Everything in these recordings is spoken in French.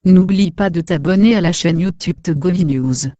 N'oublie pas de t'abonner à la chaîne YouTube de Goli News.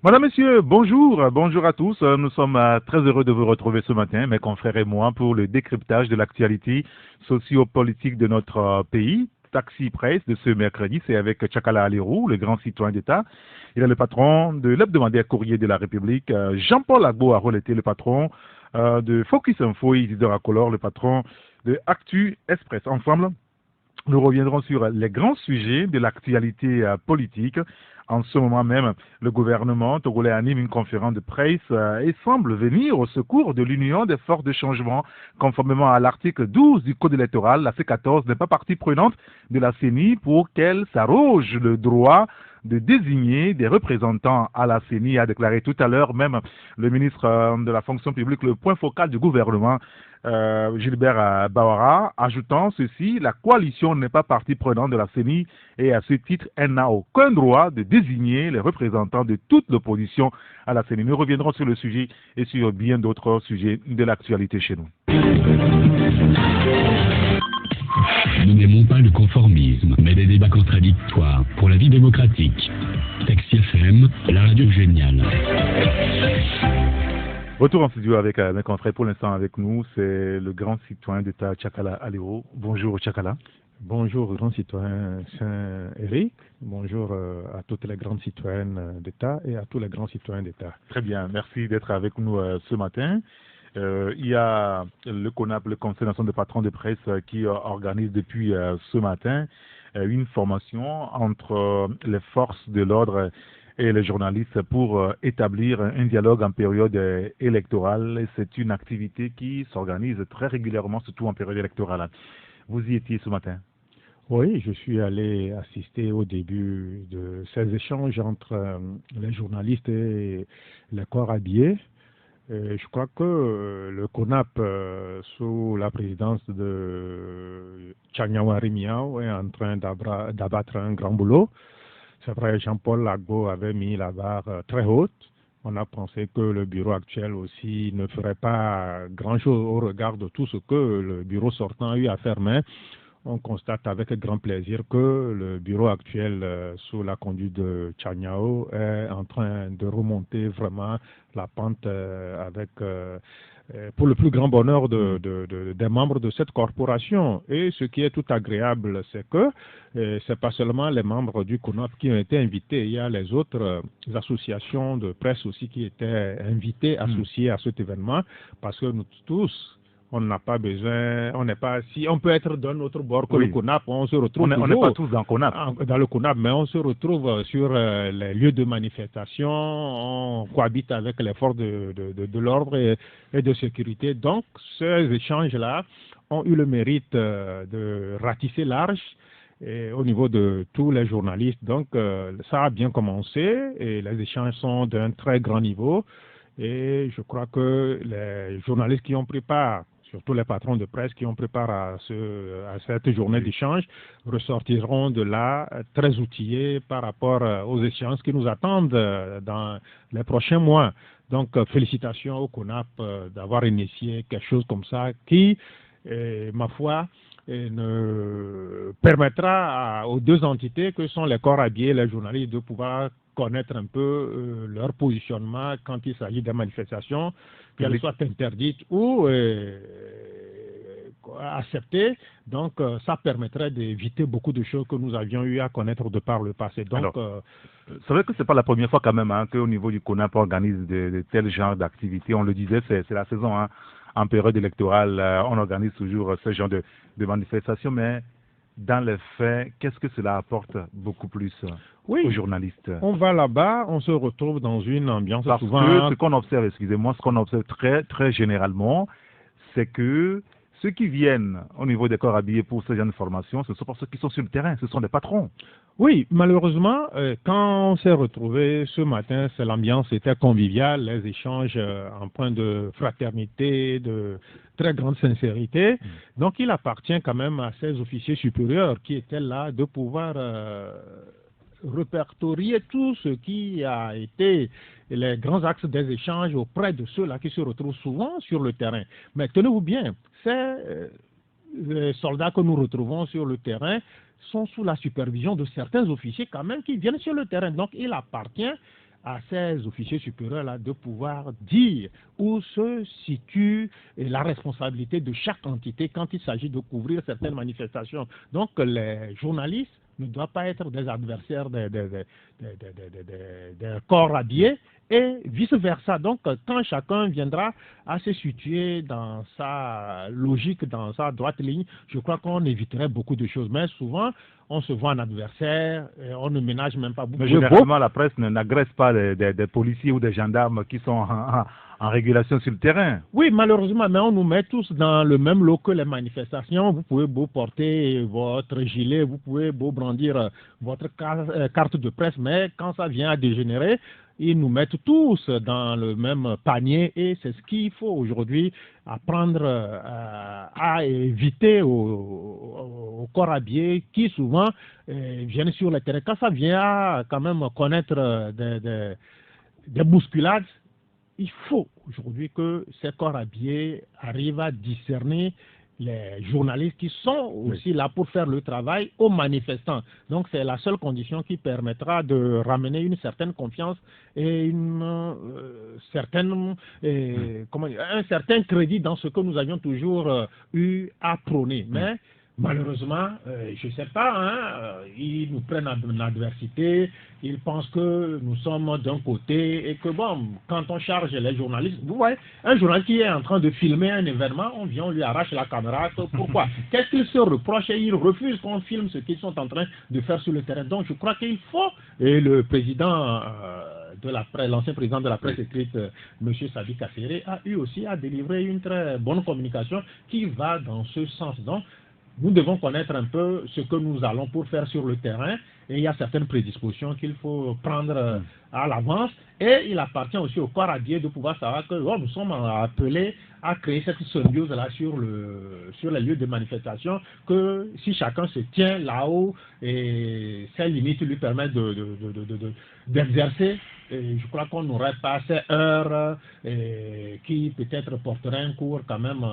Madame, Monsieur, bonjour, bonjour à tous. Nous sommes très heureux de vous retrouver ce matin, mes confrères et moi, pour le décryptage de l'actualité socio-politique de notre pays. Taxi Presse de ce mercredi, c'est avec Tchakala Alirou, le grand citoyen d'État. Il est le patron de l'hebdomadaire Courrier de la République. Jean-Paul Agbo a été le patron de Focus Info et Isidore Akolor, le patron de Actu Express. Ensemble, nous reviendrons sur les grands sujets de l'actualité politique. En ce moment même, le gouvernement togolais anime une conférence de presse et semble venir au secours de l'Union des forces de changement. Conformément à l'article 12 du Code électoral, la C14 n'est pas partie prenante de la CENI pour qu'elle s'arroge le droit de désigner des représentants à la CENI, a déclaré tout à l'heure même le ministre de la fonction publique, le point focal du gouvernement, Gilbert Bawara, ajoutant ceci: la coalition n'est pas partie prenante de la CENI et à ce titre, elle n'a aucun droit de désigner les représentants de toute l'opposition à la CENI. Nous reviendrons sur le sujet et sur bien d'autres sujets de l'actualité chez nous. Nous n'aimons pas le conformisme, mais des débats contradictoires pour la vie démocratique. Taxi FM, la radio géniale. Retour en studio avec mes confrères. Pour l'instant avec nous, c'est le grand citoyen d'État Tchakala Aliro. Bonjour Tchakala. Bonjour grand citoyen Saint-Éric. Bonjour à toutes les grandes citoyennes d'État et à tous les grands citoyens d'État. Très bien, merci d'être avec nous ce matin. Il y a le CONAP, le Conseil national des patrons de presse, qui organise depuis ce matin une formation entre les forces de l'ordre et les journalistes pour établir un dialogue en période électorale. C'est une activité qui s'organise très régulièrement, surtout en période électorale. Vous y étiez ce matin? Oui, je suis allé assister au début de ces échanges entre les journalistes et les corps habillés. Je crois que le CONAP, sous la présidence de Tchagnaouari Miao, est en train d'abattre un grand boulot. C'est vrai, Jean-Paul Agbo avait mis la barre très haute. On a pensé que le bureau actuel aussi ne ferait pas grand-chose au regard de tout ce que le bureau sortant a eu à faire, mais on constate avec grand plaisir que le bureau actuel, sous la conduite de Tchagnaou, est en train de remonter vraiment la pente avec, pour le plus grand bonheur des membres de cette corporation. Et ce qui est tout agréable, c'est que c'est pas seulement les membres du CONAP qui ont été invités, il y a les autres associations de presse aussi qui étaient invitées, associées à cet événement, parce que nous tous, on n'a pas besoin, on n'est pas, si on peut être d'un autre bord que le CONAP, on se retrouve on n'est pas tous dans le CONAP. Dans le CONAP, mais on se retrouve sur les lieux de manifestation, on cohabite avec les forces de l'ordre et de sécurité. Donc, ces échanges-là ont eu le mérite de ratisser large et au niveau de tous les journalistes. Donc, ça a bien commencé et les échanges sont d'un très grand niveau. Et je crois que les journalistes qui ont pris part, surtout les patrons de presse qui ont pris part à cette journée d'échange, ressortiront de là très outillés par rapport aux échéances qui nous attendent dans les prochains mois. Donc, félicitations au CONAP d'avoir initié quelque chose comme ça qui, ma foi, ne permettra aux deux entités que sont les corps habillés et les journalistes de pouvoir connaître un peu leur positionnement quand il s'agit des manifestations, qu'elles soient interdites ou acceptées. Donc, ça permettrait d'éviter beaucoup de choses que nous avions eu à connaître de par le passé. Donc, c'est vrai que ce n'est pas la première fois quand même qu'au niveau du CONAP organise de tels genres d'activités. On le disait, c'est la saison. En période électorale, on organise toujours ce genre de manifestations, mais dans les faits, qu'est-ce que cela apporte beaucoup plus Oui, aux journalistes? on va là-bas, on se retrouve dans une ambiance Parce souvent... que ce qu'on observe, excusez-moi, ce qu'on observe très, très généralement, c'est que ceux qui viennent au niveau des corps habillés pour ce genre de formation, ce sont pas ceux qui sont sur le terrain, ce sont des patrons. Oui, malheureusement, quand on s'est retrouvé ce matin, l'ambiance était conviviale, les échanges empreints de fraternité, de très grande sincérité. Donc, il appartient quand même à ces officiers supérieurs qui étaient là de pouvoir répertorier tout ce qui a été les grands axes des échanges auprès de ceux-là qui se retrouvent souvent sur le terrain. Mais tenez-vous bien, ces les soldats que nous retrouvons sur le terrain sont sous la supervision de certains officiers quand même qui viennent sur le terrain. Donc il appartient à ces officiers supérieurs-là de pouvoir dire où se situe la responsabilité de chaque entité quand il s'agit de couvrir certaines manifestations. Donc les journalistes ne doivent pas être des adversaires des corps habillés et vice-versa. Donc quand chacun viendra à se situer dans sa logique, dans sa droite ligne, je crois qu'on éviterait beaucoup de choses. Mais souvent, on se voit en adversaire, on ne ménage même pas beaucoup. Mais généralement, la presse n'agresse pas des policiers ou des gendarmes qui sont en régulation sur le terrain. Oui, malheureusement, mais on nous met tous dans le même lot que les manifestations. Vous pouvez beau porter votre gilet, vous pouvez beau brandir votre carte de presse, mais quand ça vient à dégénérer, ils nous mettent tous dans le même panier et c'est ce qu'il faut aujourd'hui apprendre à éviter aux corps habillés qui souvent viennent sur le terrain. Quand ça vient à quand même connaître des bousculades, il faut aujourd'hui que ces corps habillés arrivent à discerner les journalistes qui sont aussi là pour faire le travail aux manifestants. Donc c'est la seule condition qui permettra de ramener une certaine confiance et un certain crédit dans ce que nous avions toujours eu à prôner. Mais malheureusement, je ne sais pas, ils nous prennent en adversité, ils pensent que nous sommes d'un côté et que bon, quand on charge les journalistes, vous voyez, un journaliste qui est en train de filmer un événement, on vient, on lui arrache la caméra, pourquoi? Qu'est-ce qu'il se reproche et il refuse qu'on filme ce qu'ils sont en train de faire sur le terrain. Donc je crois qu'il faut, et le président de la presse, l'ancien président de la presse écrite, M. Sadi Kasséré, a eu aussi à délivrer une très bonne communication qui va dans ce sens. Donc, nous devons connaître un peu ce que nous allons pour faire sur le terrain et il y a certaines prédispositions qu'il faut prendre à l'avance et il appartient aussi au corps habillé de pouvoir savoir que nous sommes appelés à créer cette symbiose-là sur les lieux de manifestation, que si chacun se tient là-haut et ses limites lui permettent d'exercer, je crois qu'on n'aurait pas ces heures qui peut-être porteraient un cours quand même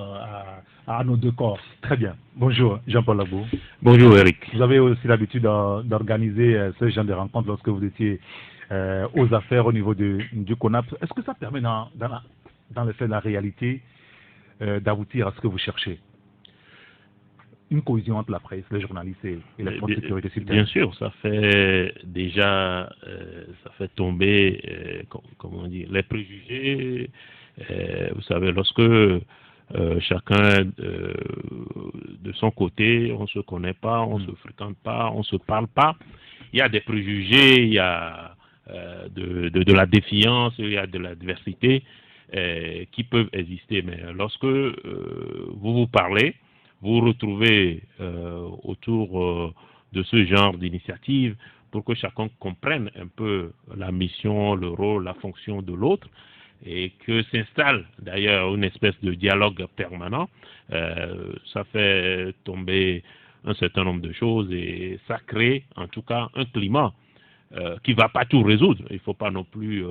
à nos deux corps. Très bien. Bonjour, Jean-Paul Labo. Bonjour Eric. Vous avez aussi l'habitude d'organiser ce genre de rencontres lorsque vous étiez aux affaires au niveau du CONAP. Est-ce que ça permet dans le fait de la réalité d'aboutir à ce que vous cherchez? Une cohésion entre la presse, les journalistes et les forces de sécurité sur le terrain. Bien sûr, ça fait déjà ça fait tomber comment dire, les préjugés. Vous savez, lorsque chacun de son côté, on ne se connaît pas, on ne se fréquente pas, on ne se parle pas, il y a des préjugés, il y a de la défiance, il y a de l'adversité qui peuvent exister. Mais lorsque vous vous parlez, vous vous retrouvez autour de ce genre d'initiative pour que chacun comprenne un peu la mission, le rôle, la fonction de l'autre et que s'installe d'ailleurs une espèce de dialogue permanent. Ça fait tomber un certain nombre de choses et ça crée en tout cas un climat qui ne va pas tout résoudre. Il ne faut pas non plus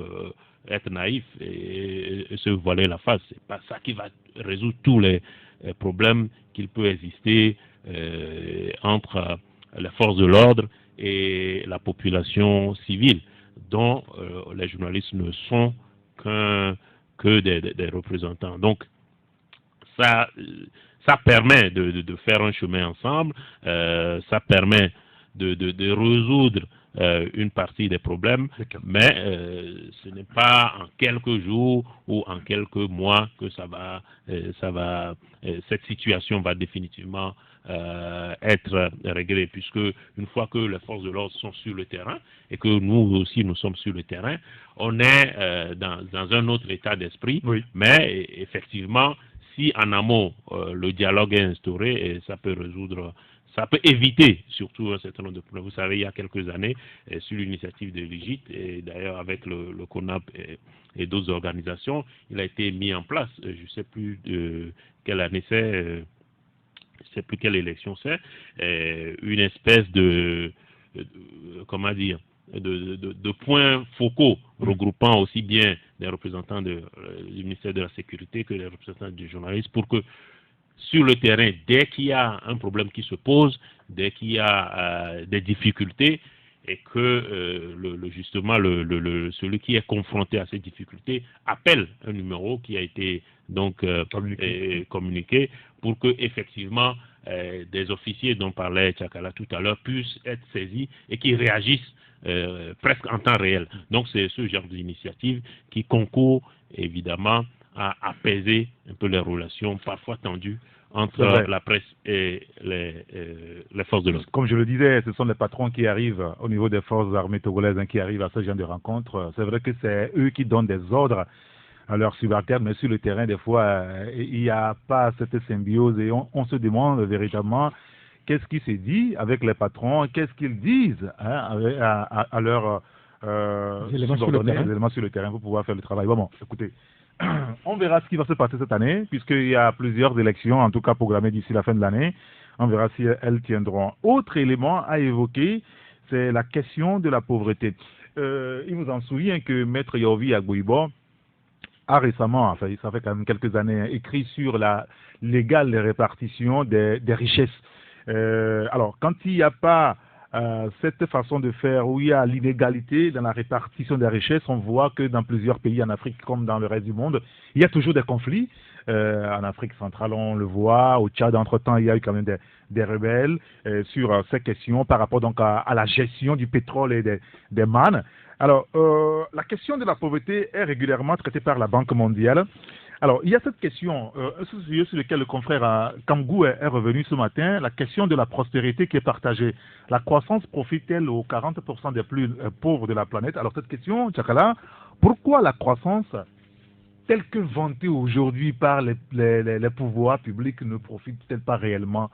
être naïf et se voiler la face. Ce n'est pas ça qui va résoudre tous les problèmes qu'il peut exister entre les forces de l'ordre et la population civile, dont les journalistes ne sont que des représentants. Donc, ça permet de faire un chemin ensemble, ça permet de résoudre une partie des problèmes, mais ce n'est pas en quelques jours ou en quelques mois que cette situation va définitivement être réglé, puisque une fois que les forces de l'ordre sont sur le terrain et que nous aussi nous sommes sur le terrain, on est dans un autre état d'esprit. Oui. Mais effectivement, si en amont le dialogue est instauré, et ça peut éviter surtout un certain nombre de problèmes. Vous savez, il y a quelques années, sur l'initiative de l'Égypte, et d'ailleurs avec le CONAP et d'autres organisations, il a été mis en place, je ne sais plus quelle année c'est, je ne sais plus quelle élection c'est, une espèce comment dire, de points focaux regroupant aussi bien des représentants du ministère de la Sécurité que les représentants du journaliste pour que sur le terrain, dès qu'il y a un problème qui se pose, dès qu'il y a des difficultés, et que justement celui qui est confronté à ces difficultés appelle un numéro qui a été donc communiqué pour que effectivement des officiers dont parlait Tchakala tout à l'heure puissent être saisis et qui réagissent presque en temps réel. Donc c'est ce genre d'initiative qui concourt évidemment à apaiser un peu les relations parfois tendues entre la presse et les forces de l'ordre. Comme je le disais, ce sont les patrons qui arrivent au niveau des forces armées togolaises qui arrivent à ce genre de rencontres. C'est vrai que c'est eux qui donnent des ordres à leurs subalternes, mais sur le terrain, des fois, il n'y a pas cette symbiose et on se demande véritablement qu'est-ce qui se dit avec les patrons, qu'est-ce qu'ils disent à leurs éléments sur le terrain pour pouvoir faire le travail. Bon, écoutez, on verra ce qui va se passer cette année, puisqu'il y a plusieurs élections, en tout cas programmées d'ici la fin de l'année. On verra si elles tiendront. Autre élément à évoquer, c'est la question de la pauvreté. Il vous en souvient que Maître Yovi Agboibo a récemment, enfin, ça fait quand même quelques années, écrit sur la légale répartition des richesses. Alors, quand il n'y a pas cette façon de faire où il y a l'inégalité dans la répartition des richesses, on voit que dans plusieurs pays en Afrique comme dans le reste du monde, il y a toujours des conflits. En Afrique centrale, on le voit. Au Tchad, entre-temps, il y a eu quand même des rebelles sur ces questions par rapport donc à la gestion du pétrole et des mannes. Alors, la question de la pauvreté est régulièrement traitée par la Banque mondiale. Alors, il y a cette question, un sujet sur lequel le confrère Kamgou est revenu ce matin, la question de la prospérité qui est partagée. La croissance profite-t-elle aux 40% des plus pauvres de la planète? Alors, cette question, Tchakala, pourquoi la croissance, telle que vantée aujourd'hui par les pouvoirs publics, ne profite-t-elle pas réellement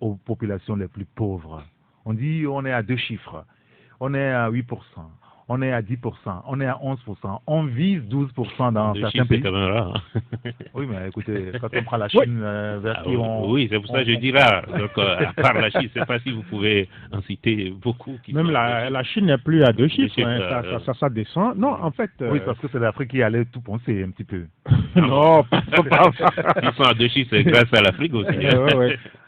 aux populations les plus pauvres? On dit on est à 2 chiffres, on est à 8%. On est à 10%, on est à 11%, on vise 12% dans certains pays. C'est quand même rare. Oui, mais écoutez, quand on prend la Chine, vers qui on... Oui, c'est pour ça que je dis rare. Donc, à part la Chine, je ne sais pas si vous pouvez en citer beaucoup. Même la Chine n'est plus à 2 chiffres, ça descend. Non, en fait... Oui, parce que c'est l'Afrique qui allait tout penser un petit peu. Non, ils sont à 2 chiffres, c'est grâce à l'Afrique aussi.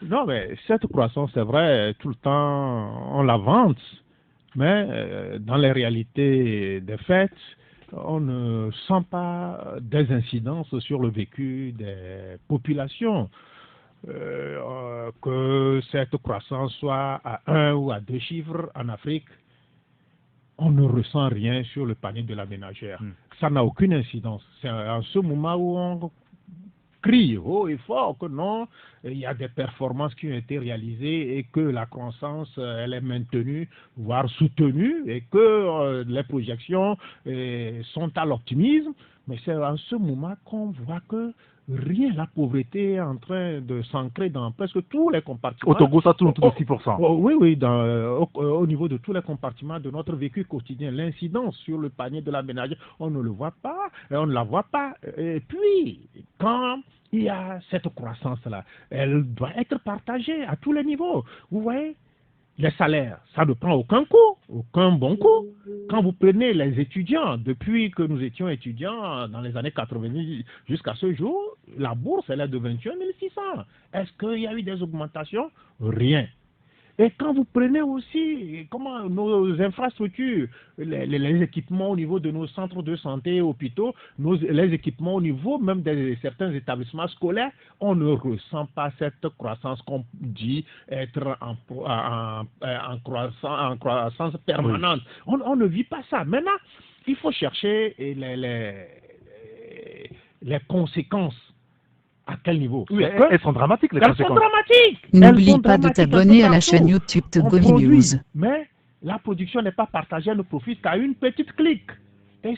Non, mais cette croissance, c'est vrai, tout le temps, on la vante. Mais dans les réalités des faits, on ne sent pas des incidences sur le vécu des populations. Que cette croissance soit à 1 ou à 2 chiffres en Afrique, on ne ressent rien sur le panier de la ménagère. Ça n'a aucune incidence. C'est en ce moment où on crie haut et fort que non, il y a des performances qui ont été réalisées et que la croissance elle est maintenue, voire soutenue, et que les projections sont à l'optimisme. Mais c'est en ce moment qu'on voit que rien, la pauvreté est en train de s'ancrer dans presque tous les compartiments. Au Togo, ça tourne autour de 6%. Oui, au niveau de tous les compartiments de notre vécu quotidien, l'incidence sur le panier de la ménagère, on ne le voit pas, on ne la voit pas. Et puis, quand il y a cette croissance-là, elle doit être partagée à tous les niveaux. Vous voyez, les salaires, ça ne prend aucun coût, aucun bon coût. Quand vous prenez les étudiants, depuis que nous étions étudiants dans les années 90 jusqu'à ce jour, la bourse, elle est de 21 600. Est-ce qu'il y a eu des augmentations? Rien. Et quand vous prenez aussi nos infrastructures, les équipements au niveau de nos centres de santé, hôpitaux, les équipements au niveau même de certains établissements scolaires, on ne ressent pas cette croissance qu'on dit être en croissance permanente. Oui. On ne vit pas ça. Maintenant, il faut chercher les conséquences À quel niveau? Oui, C'est que elles sont dramatiques, les elles sont conséquences. dramatiques. N'oublie Elles sont pas de dramatiques un t'abonner peu à la partout. chaîne YouTube On Togovi produit, News. mais la production n'est pas partagée, elle ne profite qu'à une petite clique. Et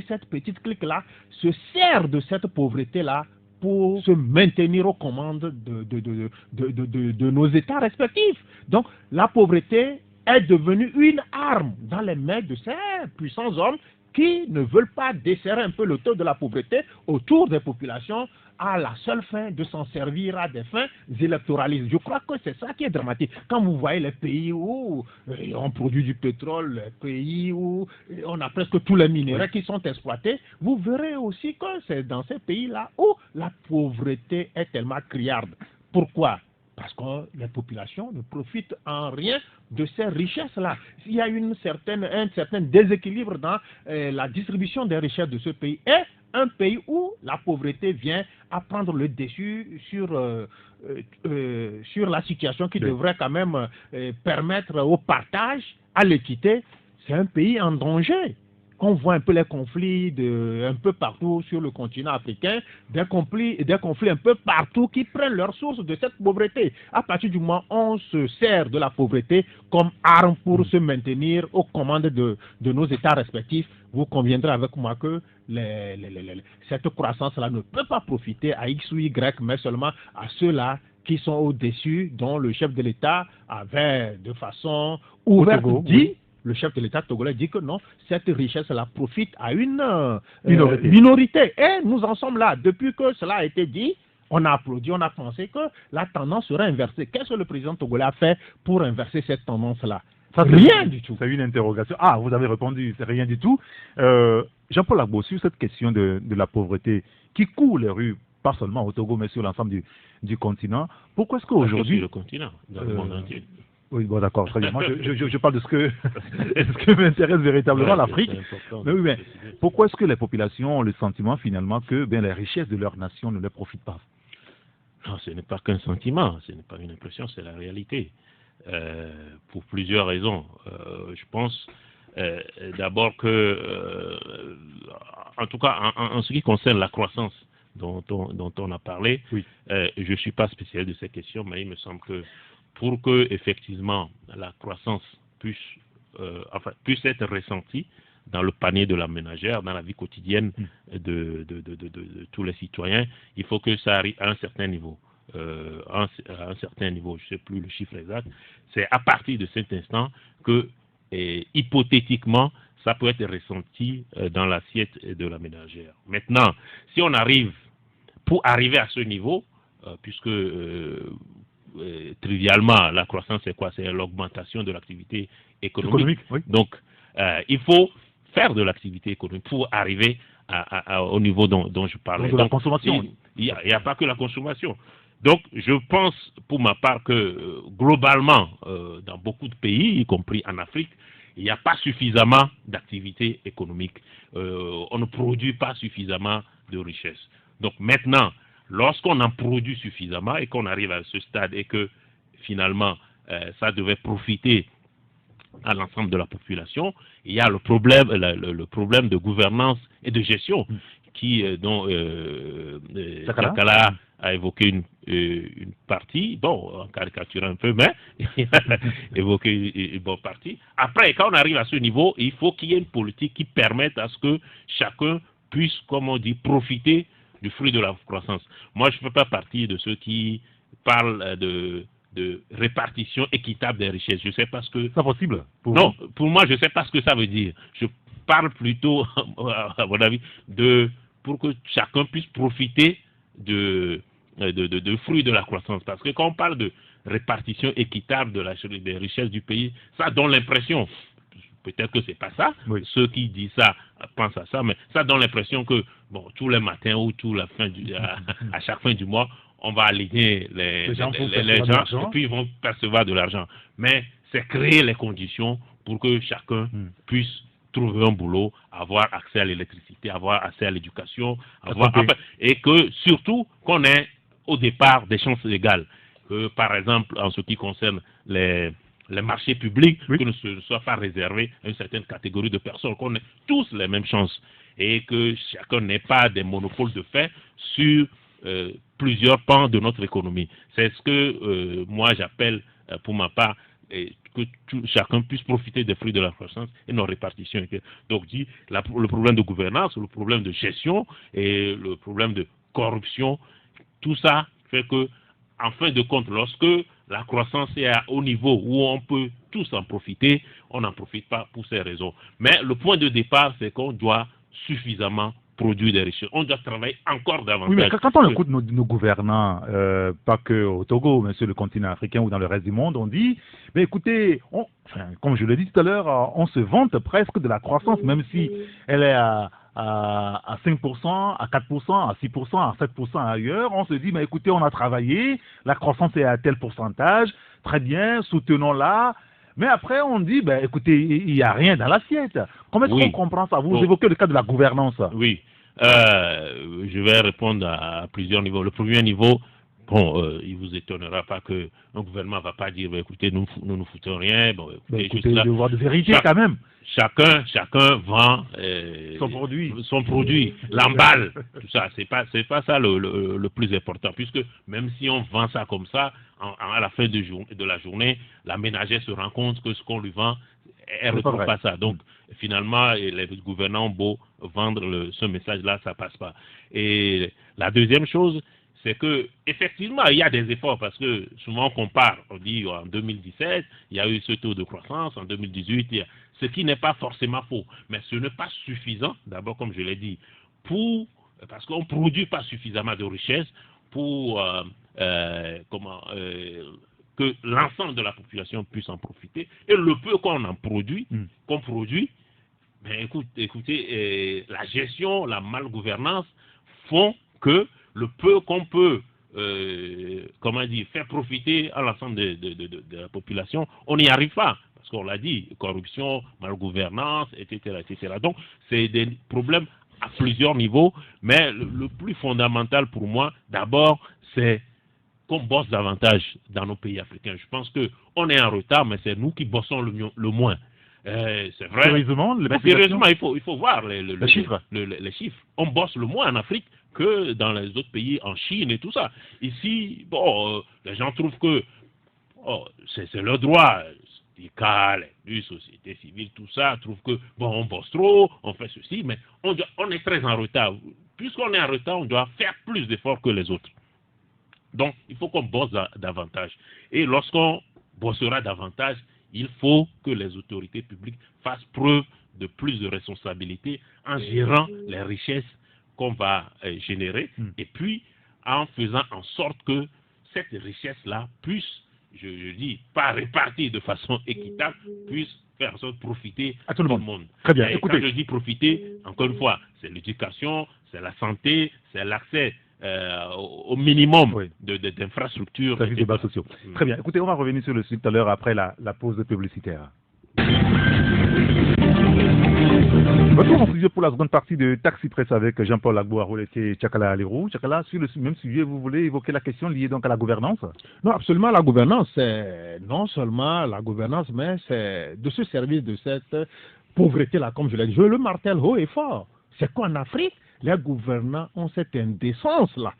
cette petite clique-là se sert de cette pauvreté-là pour se maintenir aux commandes de nos États respectifs. Donc, la pauvreté est devenue une arme dans les mains de ces puissants hommes qui ne veulent pas desserrer un peu le taux de la pauvreté autour des populations à la seule fin de s'en servir à des fins électoralistes. Je crois que c'est ça qui est dramatique. Quand vous voyez les pays où on produit du pétrole, les pays où on a presque tous les minéraux qui sont exploités, vous verrez aussi que c'est dans ces pays-là où la pauvreté est tellement criarde. Pourquoi? Parce que les populations ne profitent en rien de ces richesses-là. Il y a un certain déséquilibre dans la distribution des richesses de ce pays. Et un pays où la pauvreté vient à prendre le dessus sur la situation qui devrait quand même permettre au partage, à l'équité, c'est un pays en danger. On voit un peu les conflits un peu partout sur le continent africain, des conflits un peu partout qui prennent leur source de cette pauvreté. À partir du moment où on se sert de la pauvreté comme arme pour se maintenir aux commandes de nos États respectifs, vous conviendrez avec moi que cette croissance-là ne peut pas profiter à X ou Y, mais seulement à ceux-là qui sont au-dessus, dont le chef de l'État avait de façon ouverte dit. Le chef de l'État togolais dit que non, cette richesse-là profite à une minorité. Et nous en sommes là. Depuis que cela a été dit, on a applaudi, on a pensé que la tendance serait inversée. Qu'est-ce que le président togolais a fait pour inverser cette tendance-là? Rien du tout. C'est une interrogation. Ah, vous avez répondu, c'est rien du tout. Jean-Paul Agbo, sur cette question de la pauvreté qui court les rues, pas seulement au Togo, mais sur l'ensemble du continent, pourquoi est-ce qu'aujourd'hui... Sur le continent, dans le monde entier. Oui, bon, d'accord, très bien. Moi, je parle de ce que m'intéresse véritablement, l'Afrique. Mais oui, mais pourquoi est-ce que les populations ont le sentiment, finalement, que les richesses de leur nation ne leur profitent pas? Non, ce n'est pas qu'un sentiment, ce n'est pas une impression, c'est la réalité. Pour plusieurs raisons. Je pense d'abord que, en tout cas, en ce qui concerne la croissance dont on a parlé, oui. Je ne suis pas spécialiste de ces questions, mais il me semble que pour que effectivement la croissance puisse être ressentie dans le panier de la ménagère, dans la vie quotidienne de tous les citoyens, il faut que ça arrive à un certain niveau. À un certain niveau, je ne sais plus le chiffre exact, c'est à partir de cet instant que, hypothétiquement, ça peut être ressenti dans l'assiette de la ménagère. Maintenant, si on arrive, pour arriver à ce niveau, puisque trivialement, la croissance, c'est quoi? C'est l'augmentation de l'activité économique. Oui. Donc, il faut faire de l'activité économique pour arriver au niveau dont je parlais. Donc, la consommation. Il n'y a pas que la consommation. Donc, je pense, pour ma part, que globalement, dans beaucoup de pays, y compris en Afrique, il n'y a pas suffisamment d'activité économique. On ne produit pas suffisamment de richesses. Donc, maintenant, lorsqu'on en produit suffisamment et qu'on arrive à ce stade et que finalement ça devait profiter à l'ensemble de la population, il y a le problème de gouvernance et de gestion dont Sakala a évoqué une partie, bon, en caricaturant un peu, mais il a évoqué une bonne partie. Après, quand on arrive à ce niveau, il faut qu'il y ait une politique qui permette à ce que chacun puisse, comme on dit, profiter du fruit de la croissance. Moi, je ne fais pas partie de ceux qui parlent de répartition équitable des richesses. Je ne sais pas ce que... C'est possible Non, pour moi, je ne sais pas ce que ça veut dire. Je parle plutôt, à mon avis, pour que chacun puisse profiter de fruits de la croissance. Parce que quand on parle de répartition équitable des richesses du pays, ça donne l'impression... Peut-être que c'est pas ça. Oui. Ceux qui disent ça pensent à ça, mais ça donne l'impression que tous les matins ou à chaque fin du mois, on va aligner les gens et puis ils vont percevoir de l'argent. Mais c'est créer les conditions pour que chacun puisse trouver un boulot, avoir accès à l'électricité, avoir accès à l'éducation, et que surtout qu'on ait au départ des chances égales. Que par exemple, en ce qui concerne les marchés publics, que ne soient pas réservés à une certaine catégorie de personnes, qu'on ait tous les mêmes chances et que chacun n'ait pas des monopoles de fait sur plusieurs pans de notre économie. C'est ce que moi j'appelle, pour ma part, que chacun puisse profiter des fruits de la croissance et nos répartitions. Donc, le problème de gouvernance, le problème de gestion et le problème de corruption, tout ça fait que, en fin de compte, lorsque la croissance est au niveau où on peut tous en profiter, on n'en profite pas pour ces raisons. Mais le point de départ, c'est qu'on doit suffisamment produire des richesses. On doit travailler encore davantage. Oui, mais quand on écoute nos gouvernants, pas que au Togo, mais sur le continent africain ou dans le reste du monde, on dit, mais écoutez, comme je l'ai dit tout à l'heure, on se vante presque de la croissance, même si elle est à 5%, à 4%, à 6%, à 7% ailleurs. On se dit, mais écoutez, on a travaillé, la croissance est à tel pourcentage, très bien, soutenons-la. Mais après, on dit, ben, écoutez, il n'y a rien dans l'assiette. Comment est-ce qu'on comprend ça? Vous évoquez le cas de la gouvernance. Oui, je vais répondre à plusieurs niveaux. Le premier niveau, il ne vous étonnera pas qu'un gouvernement ne va pas dire, ben, écoutez, nous ne foutons rien. Bon, écoutez, le devoir de vérité quand même. Chacun vend son produit, l'emballe, tout ça. C'est pas ça le plus important, puisque même si on vend ça comme ça, à la fin de la journée, la ménagère se rend compte que ce qu'on lui vend, elle ne retrouve pas ça. Donc, finalement, les gouvernants ont beau vendre ce message-là, ça passe pas. Et la deuxième chose, c'est que effectivement, il y a des efforts, parce que souvent on compare, on dit en 2017, il y a eu ce taux de croissance, en 2018, ce qui n'est pas forcément faux, mais ce n'est pas suffisant, d'abord comme je l'ai dit, parce qu'on ne produit pas suffisamment de richesses pour que l'ensemble de la population puisse en profiter, et le peu qu'on produit, ben écoutez, la gestion, la malgouvernance font que le peu qu'on peut faire profiter à l'ensemble de la population, on n'y arrive pas. Parce qu'on l'a dit, corruption, malgouvernance, etc. Donc, c'est des problèmes à plusieurs niveaux, mais le plus fondamental pour moi, d'abord, c'est qu'on bosse davantage dans nos pays africains. Je pense qu'on est en retard, mais c'est nous qui bossons le moins. C'est vrai. Sérieusement, il faut voir les chiffres. Les chiffres. On bosse le moins en Afrique que dans les autres pays, en Chine et tout ça. Ici, les gens trouvent que c'est leur droit. Syndicats, les sociétés civiles, tout ça, trouvent que on bosse trop, on fait ceci, mais on est très en retard. Puisqu'on est en retard, on doit faire plus d'efforts que les autres. Donc, il faut qu'on bosse davantage. Et lorsqu'on bossera davantage, il faut que les autorités publiques fassent preuve de plus de responsabilité en gérant les richesses qu'on va générer et puis en faisant en sorte que cette richesse-là puisse, je dis, pas répartie de façon équitable, puisse faire en sorte de profiter à tout le monde. Très bien. Et écoutez, quand je dis profiter, encore une fois, c'est l'éducation, c'est la santé, c'est l'accès au minimum d'infrastructures. Des débats sociaux. Très bien. Écoutez, on va revenir sur le sujet tout à l'heure après la pause publicitaire. Retour en studio pour la seconde partie de Taxi Presse avec Jean-Paul Agbo et Tchakala Alérou. Tchakala, sur le même sujet, vous voulez évoquer la question liée donc à la gouvernance? Non, absolument, la gouvernance, c'est non seulement la gouvernance, mais c'est de se servir de cette pauvreté-là, comme je l'ai dit. Je le martèle haut et fort. C'est qu'en Afrique, les gouvernants ont cette indécence-là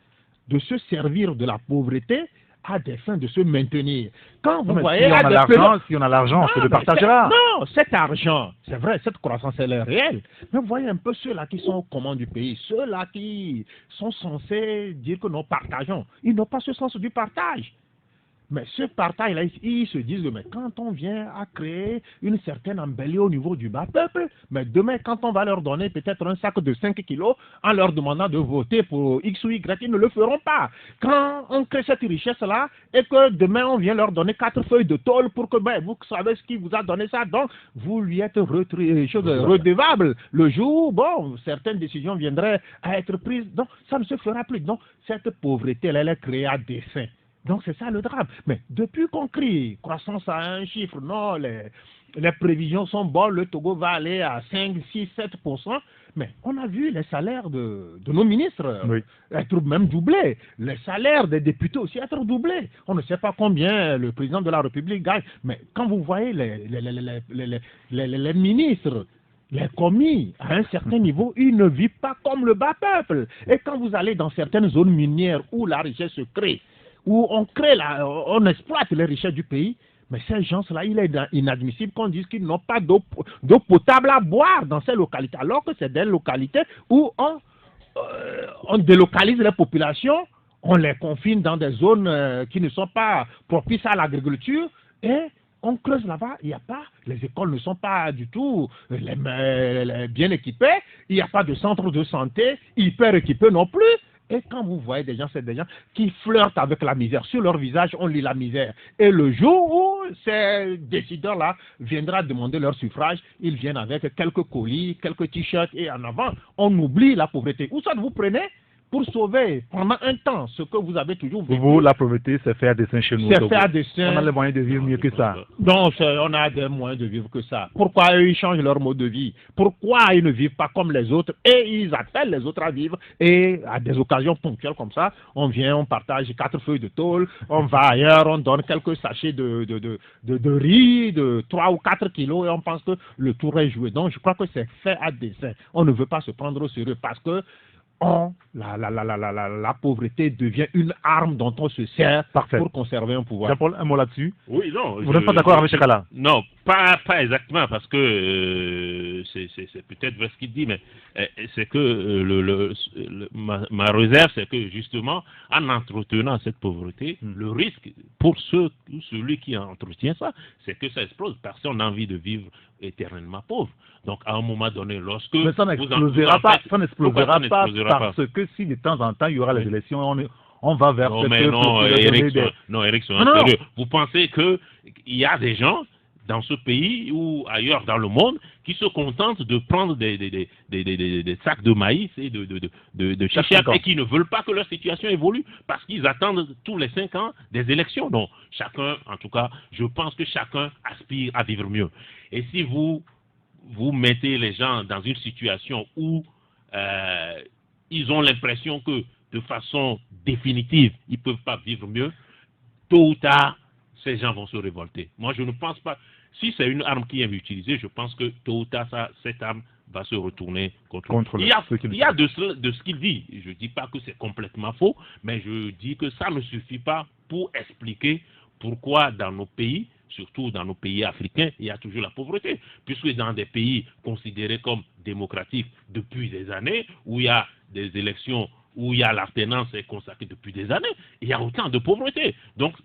de se servir de la pauvreté à des fins de se maintenir. Quand vous voyez, si on a l'argent, c'est le partagera. Non, cet argent, c'est vrai, cette croissance, elle est réelle. Mais vous voyez un peu ceux-là qui sont aux commandes du pays, ceux-là qui sont censés dire que nous partageons. Ils n'ont pas ce sens du partage. Mais ce partage-là, ils se disent, mais quand on vient à créer une certaine embellie au niveau du bas peuple, mais demain, quand on va leur donner peut-être un sac de 5 kilos, en leur demandant de voter pour X ou Y, ils ne le feront pas. Quand on crée cette richesse-là, et que demain, on vient leur donner 4 feuilles de tôle pour que, vous savez ce qui vous a donné ça, donc vous lui êtes redevable. Le jour où, certaines décisions viendraient à être prises, donc ça ne se fera plus. Donc, cette pauvreté, elle est créée à dessein. Donc c'est ça le drame. Mais depuis qu'on crie croissance à un chiffre, non, les prévisions sont bonnes, le Togo va aller à 5, 6, 7%, mais on a vu les salaires de nos ministres être même doublés, les salaires des députés aussi être doublés. On ne sait pas combien le président de la République gagne, mais quand vous voyez les ministres les commis, à un certain niveau, ils ne vivent pas comme le bas peuple. Et quand vous allez dans certaines zones minières où la richesse se crée, où on exploite les richesses du pays, mais ces gens-là, il est inadmissible qu'on dise qu'ils n'ont pas d'eau potable à boire dans ces localités, alors que c'est des localités où on délocalise les populations, on les confine dans des zones qui ne sont pas propices à l'agriculture, et on creuse là-bas, il n'y a pas, les écoles ne sont pas du tout bien équipées, il n'y a pas de centre de santé hyper équipés non plus. Et quand vous voyez des gens, c'est des gens qui flirtent avec la misère. Sur leur visage, on lit la misère. Et le jour où ces décideurs-là viendront demander leur suffrage, ils viennent avec quelques colis, quelques t-shirts, et en avant, on oublie la pauvreté. Où ça vous prenez pour sauver pendant un temps ce que vous avez toujours vécu? Vous, la pauvreté, c'est faire des dessin chez nous. C'est faire des dessin. On a les moyens de vivre mieux que ça. Non, on a des moyens de vivre que ça. Pourquoi eux, ils changent leur mode de vie? Pourquoi ils ne vivent pas comme les autres? Et ils appellent les autres à vivre. Et à des occasions ponctuelles comme ça, on vient, on partage 4 feuilles de tôle, on va ailleurs, on donne quelques sachets de riz, de 3 ou 4 kilos, et on pense que le tour est joué. Donc, je crois que c'est fait à dessein. On ne veut pas se prendre au sérieux parce que la pauvreté devient une arme dont on se sert pour conserver un pouvoir. Jean-Paul, un mot là-dessus? Oui, non. Vous n'êtes pas d'accord avec Chakala? Non, pas exactement, parce que c'est peut-être vrai ce qu'il dit, mais c'est que ma réserve, c'est que justement, en entretenant cette pauvreté, le risque pour celui qui entretient ça, c'est que ça explose. Personne n'a envie de vivre éternellement pauvre. Donc, à un moment donné, lorsque... Mais ça n'explosera pas, parce que si de temps en temps, il y aura les élections, on va vers... Non, mais non, Eric, sérieux. Vous pensez qu'il y a des gens dans ce pays ou ailleurs dans le monde qui se contentent de prendre des sacs de maïs et de chichak et qui ne veulent pas que leur situation évolue parce qu'ils attendent tous les 5 ans des élections. Donc, chacun, en tout cas, je pense que chacun aspire à vivre mieux. Et si vous mettez les gens dans une situation où ils ont l'impression que de façon définitive, ils ne peuvent pas vivre mieux, tôt ou tard, ces gens vont se révolter. Moi, je ne pense pas. Si c'est une arme qui est utilisée, je pense que tôt ou tard, cette arme va se retourner contre il y a de ce qu'il dit. Je ne dis pas que c'est complètement faux, mais je dis que ça ne suffit pas pour expliquer pourquoi dans nos pays, surtout dans nos pays africains, il y a toujours la pauvreté. Puisque dans des pays considérés comme démocratiques depuis des années, où il y a des élections, où il y a l'alternance est consacrée depuis des années, il y a autant de pauvreté. Donc,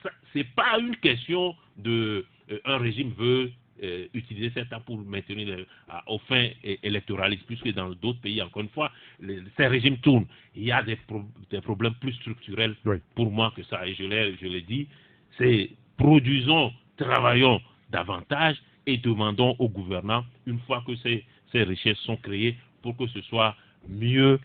ce n'est pas une question de... un régime veut utiliser cette arme pour maintenir aux fins électoralistes, puisque dans d'autres pays, encore une fois, ces régimes tournent. Il y a des problèmes plus structurels pour moi que ça. Et je l'ai dit, c'est produisons, travaillons davantage et demandons aux gouvernants, une fois que ces richesses sont créées, pour que ce soit mieux,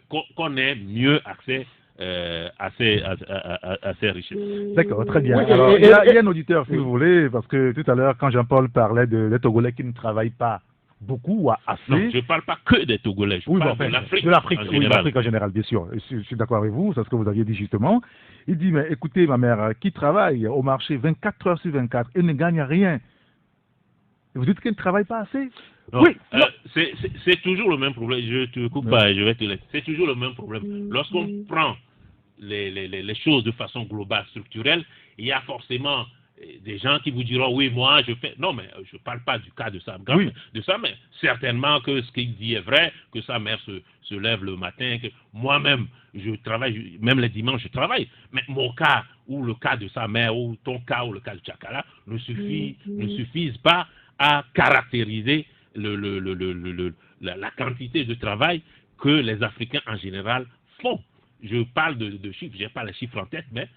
qu'on ait mieux accès à ces richesses. D'accord, très bien. Alors, il y a un auditeur, si vous voulez, parce que tout à l'heure, quand Jean-Paul parlait des Togolais qui ne travaillent pas beaucoup ou assez... Non, je ne parle pas que des Togolais, je parle de l'Afrique. De l'Afrique, oui, l'Afrique en général, bien sûr. Je suis d'accord avec vous, c'est ce que vous aviez dit justement. Il dit, mais écoutez, ma mère, qui travaille au marché 24 heures sur 24 et ne gagne rien, et vous dites qu'elle ne travaille pas assez? Non, oui, c'est toujours le même problème. Je te coupe pas, je vais te laisser. C'est toujours le même problème. Lorsqu'on prend les choses de façon globale, structurelle, il y a forcément des gens qui vous diront oui, moi je fais. Non, mais je ne parle pas du cas de sa mais certainement que ce qu'il dit est vrai, que sa mère se lève le matin, que moi-même je travaille, même les dimanches je travaille. Mais mon cas ou le cas de sa mère ou ton cas ou le cas de Chakala ne suffisent pas à caractériser la quantité de travail que les Africains en général font. Je parle de chiffres, je n'ai pas les chiffres en tête, mais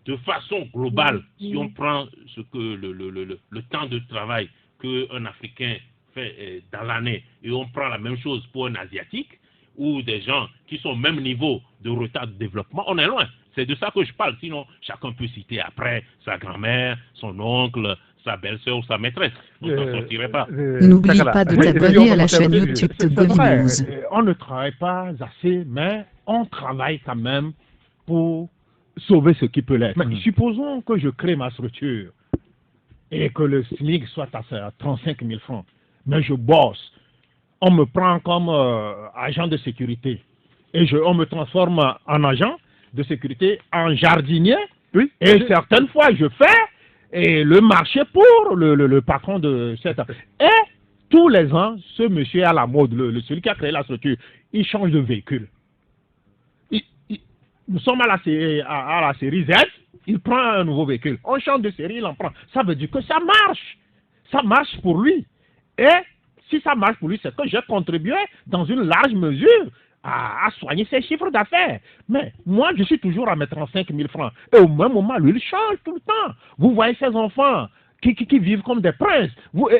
de façon globale, si on prend ce que le temps de travail qu'un Africain fait dans l'année et on prend la même chose pour un Asiatique ou des gens qui sont au même niveau de retard de développement, on est loin. C'est de ça que je parle. Sinon, chacun peut citer après sa grand-mère, son oncle, sa belle-sœur ou sa maîtresse. On ne s'en sortirait pas. N'oublie pas de t'abonner à la chaîne YouTube Togo News. On ne travaille pas assez, mais on travaille quand même pour sauver ce qui peut l'être. Supposons que je crée ma structure et que le SMIC soit à 35 000 francs. mais je bosse. On me prend comme agent de sécurité. Et on me transforme en agent de sécurité, en jardinier. Oui. Et certaines fois, je fais le marché pour le patron de cette... Et tous les ans, ce monsieur est à la mode, celui qui a créé la structure, il change de véhicule. Nous sommes à la série Z, il prend un nouveau véhicule. On change de série, il en prend. Ça veut dire que ça marche. Ça marche pour lui. Et si ça marche pour lui, c'est que j'ai contribué dans une large mesure à soigner ses chiffres d'affaires. Mais moi, je suis toujours à mes 35 000 francs. Et au même moment, lui, il change tout le temps. Vous voyez ses enfants qui vivent comme des princes.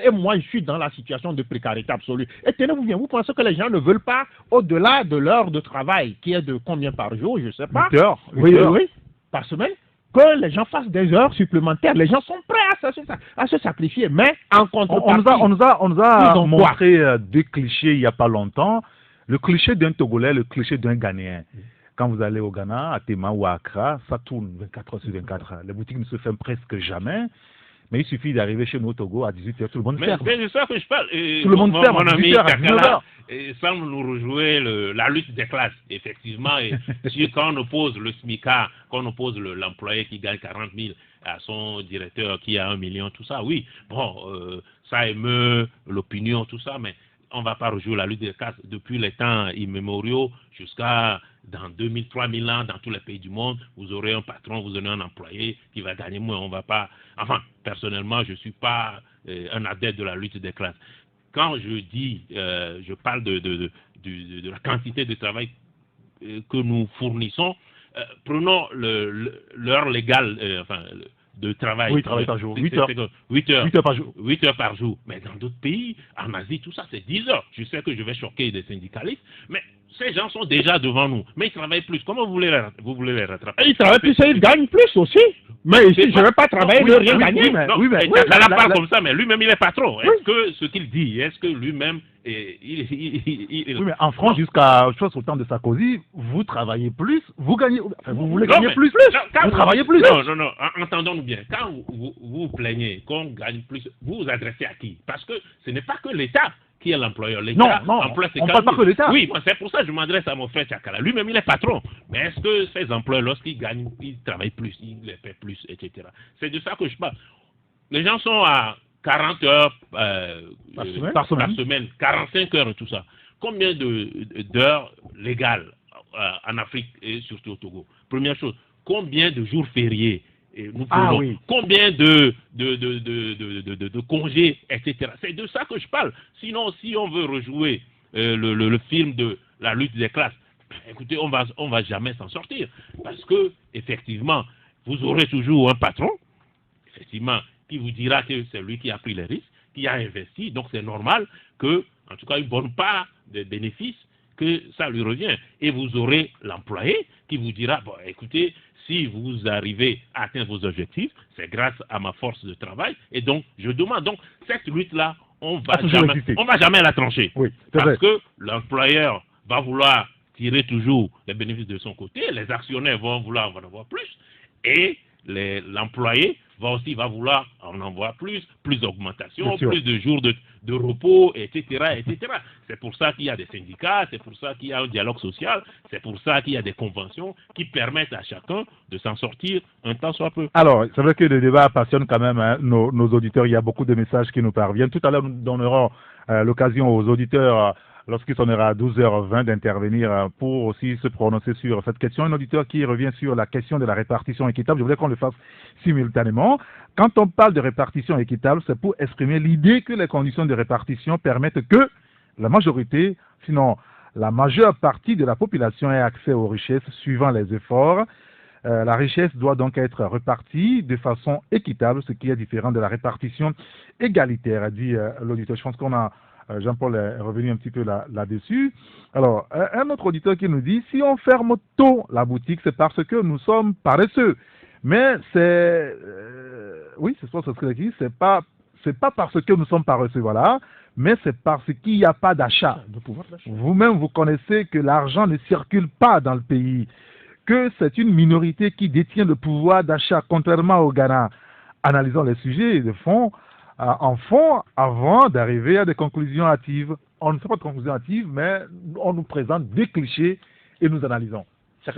Et moi, je suis dans la situation de précarité absolue. Et tenez-vous bien, vous pensez que les gens ne veulent pas, au-delà de l'heure de travail, qui est de combien par jour, je ne sais pas. 8 heures. Oui, par semaine, que les gens fassent des heures supplémentaires. Les gens sont prêts à se sacrifier. Mais en contrepartie, on nous a ils ont montré deux clichés il n'y a pas longtemps. Le cliché d'un Togolais, le cliché d'un Ghanéen. Quand vous allez au Ghana, à Tema ou à Accra, ça tourne 24 heures sur 24 heures. Les boutiques ne se ferment presque jamais. Mais il suffit d'arriver chez nous au Togo à 18 heures, tout le monde ferme. Mais c'est ça que je parle. Tout le monde ferme mon à 18 heures, à 19 heures. Semble nous rejouer la lutte des classes, effectivement. Et quand on oppose le SMICA, quand on oppose l'employé qui gagne 40 000 à son directeur qui a 1 million, tout ça, oui, bon, ça émeut l'opinion, tout ça, mais on ne va pas rejouer la lutte des classes depuis les temps immémoriaux jusqu'à dans 2000, 3000 ans, dans tous les pays du monde, vous aurez un patron, vous aurez un employé qui va gagner moins. On va pas. Enfin, personnellement, je ne suis pas un adepte de la lutte des classes. Quand je dis, je parle de la quantité de travail que nous fournissons, prenons l'heure légale, de travail. Oui, travail par jour. 8 heures. 8 heures. 8 heures par jour. 8 heures par jour. Mais dans d'autres pays, en Asie, tout ça, c'est 10 heures. Je sais que je vais choquer des syndicalistes, mais ces gens sont déjà devant nous. Mais ils travaillent plus. Comment vous voulez les rattraper? Ils travaillent plus et ils gagnent plus aussi. Mais ici, je ne vais pas travailler et rien gagner. Ça parle comme ça, mais lui-même, il est patron. Est-ce que ce qu'il dit, est-ce que lui-même... Oui, mais en France, jusqu'à au temps de Sarkozy, vous travaillez plus, vous gagnez, vous voulez gagner plus, vous travaillez plus. Non, entendons-nous bien. Quand vous vous plaignez qu'on gagne plus, vous vous adressez à qui? Parce que ce n'est pas que l'État qui est l'employeur. L'État emploie ses on ne parle pas que l'État. Oui, c'est pour ça que je m'adresse à mon frère Tchakala. Lui-même, il est patron. Mais est-ce que ses employeurs, lorsqu'ils gagnent, ils travaillent plus, ils les paient plus, etc. C'est de ça que je parle. Les gens sont à 40 heures par semaine, 45 heures et tout ça. Combien d'heures légales en Afrique et surtout au Togo? Première chose, combien de jours fériés nous prenons? Combien de congés, etc. C'est de ça que je parle. Sinon, si on veut rejouer le film de la lutte des classes, écoutez, on va jamais s'en sortir. Parce que, effectivement, vous aurez toujours un patron, effectivement, qui vous dira que c'est lui qui a pris les risques, qui a investi, donc c'est normal que, en tout cas, une bonne part des bénéfices, que ça lui revient. Et vous aurez l'employé qui vous dira, bon, écoutez, si vous arrivez à atteindre vos objectifs, c'est grâce à ma force de travail, et donc, je demande. Donc, cette lutte-là, on va jamais la trancher. Oui, parce que l'employeur va vouloir tirer toujours les bénéfices de son côté, les actionnaires vont vouloir en avoir plus, et l'employé va vouloir en avoir plus d'augmentation, plus de jours de repos, etc., etc. C'est pour ça qu'il y a des syndicats, c'est pour ça qu'il y a un dialogue social, c'est pour ça qu'il y a des conventions qui permettent à chacun de s'en sortir un temps soit peu. Alors, c'est vrai que le débat passionne quand même nos auditeurs. Il y a beaucoup de messages qui nous parviennent. Tout à l'heure, nous donnerons l'occasion aux auditeurs lorsqu'il sonnera à 12h20 d'intervenir pour aussi se prononcer sur cette question. Un auditeur qui revient sur la question de la répartition équitable. Je voudrais qu'on le fasse simultanément. Quand on parle de répartition équitable, c'est pour exprimer l'idée que les conditions de répartition permettent que la majorité, sinon la majeure partie de la population ait accès aux richesses suivant les efforts. La richesse doit donc être répartie de façon équitable, ce qui est différent de la répartition égalitaire, dit l'auditeur. Je pense qu'on a Jean-Paul est revenu un petit peu là-dessus. Alors, un autre auditeur qui nous dit, si on ferme tôt la boutique, c'est parce que nous sommes paresseux. Mais c'est... oui, c'est ce que je dis, c'est pas parce que nous sommes paresseux, voilà, mais c'est parce qu'il n'y a pas d'achat. Vous-même, vous connaissez que l'argent ne circule pas dans le pays, que c'est une minorité qui détient le pouvoir d'achat, contrairement au Ghana. Analysons les sujets de fond. en fond avant d'arriver à des conclusions hâtives. On ne fait pas de conclusions hâtives, mais on nous présente des clichés et nous analysons.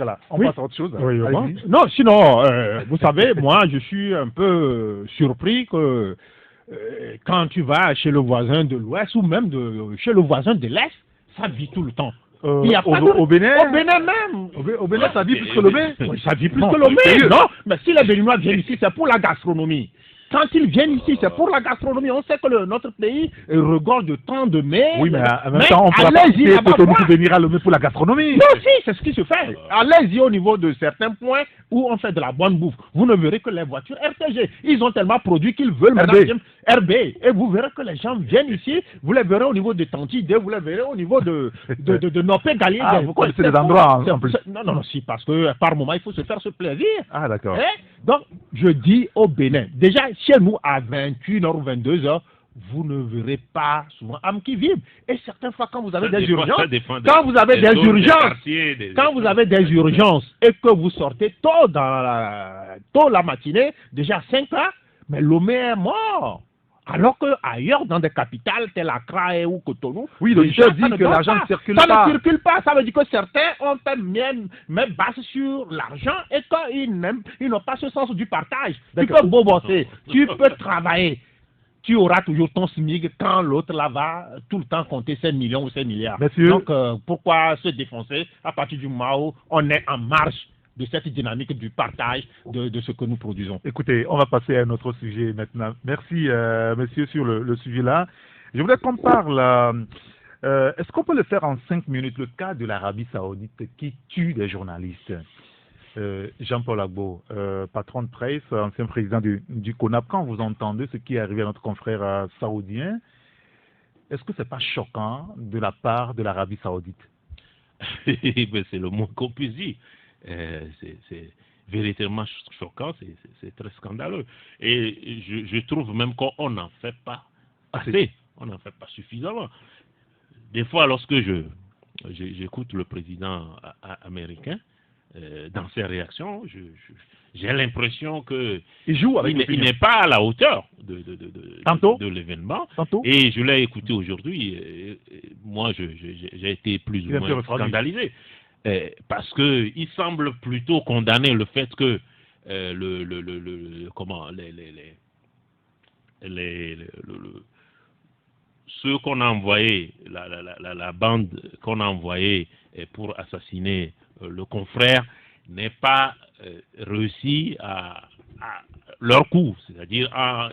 Là, on passe à autre chose. Oui, Allez-y. non, sinon, vous savez, moi, je suis un peu surpris que quand tu vas chez le voisin de l'Ouest ou même chez le voisin de l'Est, ça vit tout le temps. Il y a pas Au Bénin, Au Bénin même. Au Bénin, ça vit plus que le Bénin. Oui, ça vit plus Non, que le sérieux. Bénin. Non, mais si les Béninois viennent ici, c'est pour la gastronomie. Quand ils viennent ici, c'est pour la gastronomie. On sait que notre pays regorge de tant de mets. Oui, mais en même temps, on peut pas allez-y là-bas Cotonou voir. pour venir à Lomé pour la gastronomie. Non, si, c'est ce qui se fait. Allez-y au niveau de certains points où on fait de la bonne bouffe. Vous ne verrez que les voitures RTG. Ils ont tellement produit qu'ils veulent maintenant RB. Et vous verrez que les gens viennent ici. Vous les verrez au niveau de Tantide, vous les verrez au niveau de Nopé Gallier. Ah, vous connaissez des endroits en plus. Non, si, parce que par moment, il faut se faire ce plaisir. Ah, d'accord. Donc, je dis au Bénin, déjà chez nous à 21h ou 22h, vous ne verrez pas souvent âme qui vibre. Et certaines fois, quand vous avez des urgences, quand vous avez des urgences et que vous sortez tôt la matinée, déjà à 5h, mais Lomé est mort. Alors qu'ailleurs, dans des capitales telles Accra ou Cotonou, oui, l'auditeur dit que l'argent ne circule pas. Ça ne circule pas. Ça veut dire que certains ont fait même base sur l'argent et qu'ils n'ont pas ce sens du partage. Tu peux beau bosser, tu peux travailler. Tu auras toujours ton SMIC quand l'autre là va tout le temps compter 5 millions ou 5 milliards. Monsieur, donc, pourquoi se défoncer à partir du moment où on est en marche de cette dynamique du partage de ce que nous produisons? Écoutez, on va passer à un autre sujet maintenant. Merci, monsieur, sur le sujet-là. Je voulais qu'on parle. Est-ce qu'on peut le faire en 5 minutes, le cas de l'Arabie Saoudite qui tue des journalistes? Jean-Paul Agbo, patron de presse, ancien président du CONAP, quand vous entendez ce qui est arrivé à notre confrère saoudien, est-ce que c'est pas choquant de la part de l'Arabie Saoudite? C'est le moins qu'on puisse dire. C'est véritablement choquant, c'est très scandaleux. Et je trouve même qu'on n'en fait pas assez, on n'en fait pas suffisamment. Des fois, lorsque j'écoute le président américain, dans ses réactions, j'ai l'impression qu'il n'est pas à la hauteur de l'événement. Et je l'ai écouté aujourd'hui. Moi, j'ai été plus ou moins scandalisé. Parce qu'il semble plutôt condamner le fait que ceux qu'on a envoyés, la bande qu'on a envoyée pour assassiner le confrère n'ait pas réussi à leur coup, c'est-à-dire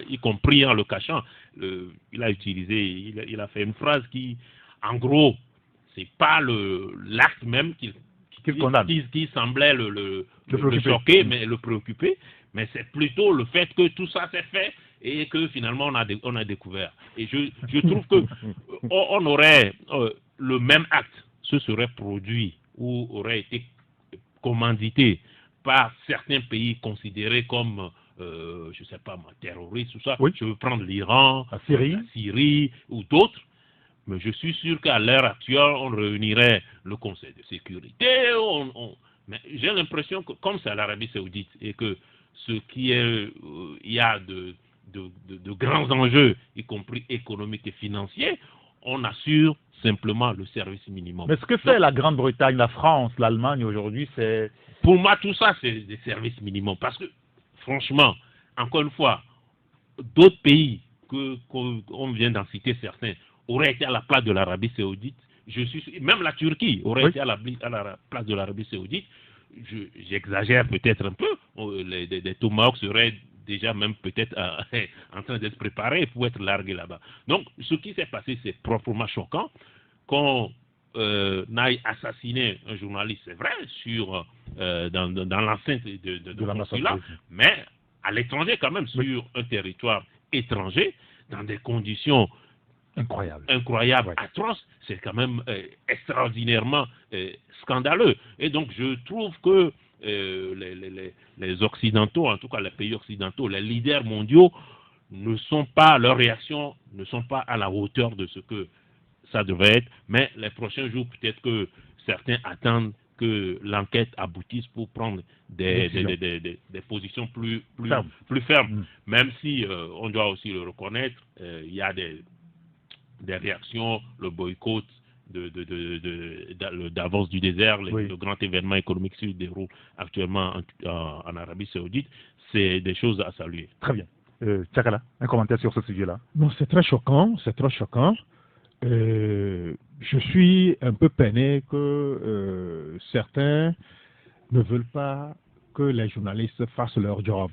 y compris en le cachant. Il a fait une phrase qui, en gros, c'est pas l'acte même qui semblait le choquer, mais le préoccuper, mais c'est plutôt le fait que tout ça s'est fait et que finalement on a découvert. Et je trouve que on aurait le même acte se serait produit ou aurait été commandité par certains pays considérés comme je sais pas moi, terroristes, tout ça. Je veux prendre l'Iran, la Syrie ou d'autres. Mais je suis sûr qu'à l'heure actuelle, on réunirait le Conseil de sécurité. Mais j'ai l'impression que, comme c'est l'Arabie Saoudite, et que il y a de grands enjeux, y compris économiques et financiers, on assure simplement le service minimum. Mais ce que fait la Grande-Bretagne, la France, l'Allemagne aujourd'hui, c'est... Pour moi, tout ça, c'est des services minimums. Parce que, franchement, encore une fois, d'autres pays, qu'on vient d'en citer certains, auraient été à la place de l'Arabie Saoudite. Même la Turquie aurait été à la place de l'Arabie Saoudite. J'exagère peut-être un peu. Des tomahawks seraient déjà même peut-être en train d'être préparés pour être largués là-bas. Donc, ce qui s'est passé, c'est proprement choquant. Qu'on aille assassiner un journaliste, c'est vrai, dans l'enceinte de consulat, mais à l'étranger quand même, sur un territoire étranger, dans des conditions incroyables, atroces, c'est quand même extraordinairement scandaleux. Et donc, je trouve que les Occidentaux, en tout cas les pays occidentaux, les leaders mondiaux, leurs réactions ne sont pas à la hauteur de ce que ça devait être, mais les prochains jours, peut-être que certains attendent que l'enquête aboutisse pour prendre des positions plus fermes. Même si on doit aussi le reconnaître, il y a des réactions, le boycott de Davos du désert, le grand événement économique qui se déroule actuellement en Arabie Saoudite, c'est des choses à saluer. Très bien. Tchakala, un commentaire sur ce sujet-là? Non, c'est très choquant, c'est trop choquant. Je suis un peu peiné que certains ne veulent pas que les journalistes fassent leur job.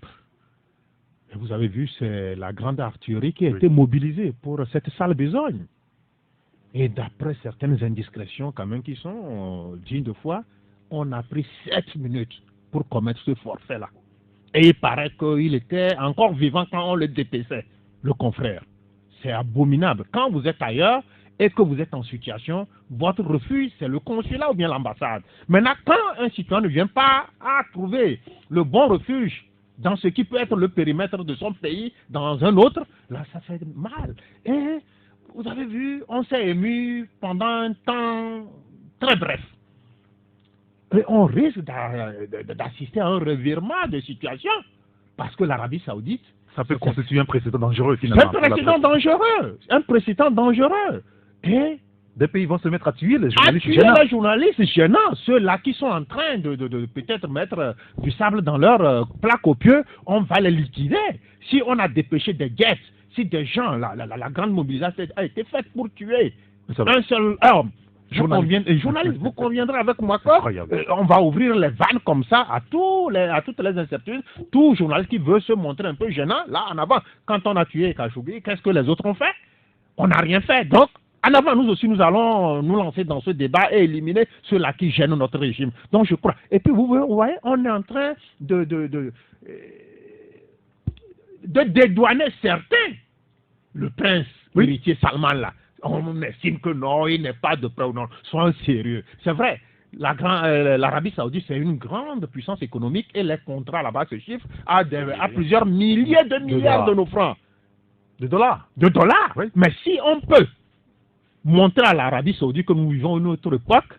Et vous avez vu, c'est la grande artillerie qui a été mobilisée pour cette sale besogne. Et d'après certaines indiscrétions quand même qui sont dignes de foi, on a pris 7 minutes pour commettre ce forfait-là. Et il paraît qu'il était encore vivant quand on le dépaissait, le confrère. C'est abominable. Quand vous êtes ailleurs et que vous êtes en situation, votre refuge, c'est le consulat ou bien l'ambassade. Maintenant, quand un citoyen ne vient pas à trouver le bon refuge dans ce qui peut être le périmètre de son pays, dans un autre, là, ça fait mal. Et vous avez vu, on s'est ému pendant un temps très bref. Et on risque d'assister à un revirement de situation parce que l'Arabie Saoudite... Ça peut constituer un précédent dangereux finalement. Un précédent dangereux. Et des pays vont se mettre à tuer les journalistes gênants. Ceux-là qui sont en train de peut-être mettre du sable dans leur plaque au pied, on va les liquider. Si on a dépêché des guettes, si des gens, la grande mobilisation a été faite pour tuer un seul homme, journaliste, vous conviendrez avec moi qu'on va ouvrir les vannes comme ça à toutes les incertitudes. Tout journaliste qui veut se montrer un peu gênant, là en avant, quand on a tué Khashoggi, qu'est-ce que les autres ont fait? On n'a rien fait. Donc, en avant, nous aussi, nous allons nous lancer dans ce débat et éliminer ceux-là qui gênent notre régime. Donc, je crois. Et puis, vous voyez, on est en train de dédouaner certains. Le prince héritier Salman, là. On estime que non, il n'est pas de preuve. Non, soyons sérieux. C'est vrai, l'Arabie Saoudite, c'est une grande puissance économique et les contrats là-bas se chiffrent à plusieurs milliers de milliards de nos francs. De dollars. Oui. Mais si on peut montrer à l'Arabie Saoudite que nous vivons une autre époque,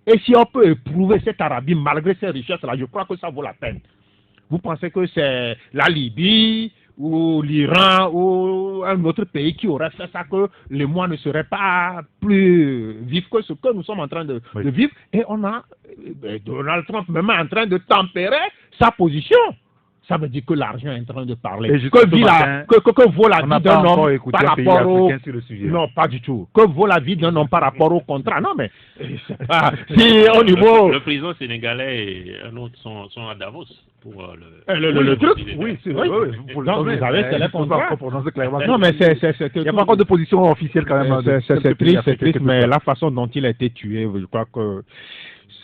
et si on peut éprouver cette Arabie malgré ses richesses-là, je crois que ça vaut la peine. Vous pensez que c'est la Libye ou l'Iran ou un autre pays qui aurait fait ça, que les mois ne seraient pas plus vifs que ce que nous sommes en train de vivre? Et on a Donald Trump même en train de tempérer sa position. Ça veut dire que l'argent est en train de parler. Que vaut la vie d'un homme par rapport au... Non, pas du tout. Que vaut la vie d'un homme par rapport au contrat? Non, mais... si au niveau... Le président sénégalais et un autre sont à Davos pour le truc. Oui, c'est vrai. Vous savez, c'est les contrats. Non, mais il n'y a pas encore de position officielle quand même. C'est triste, mais la façon dont il a été tué, je crois que...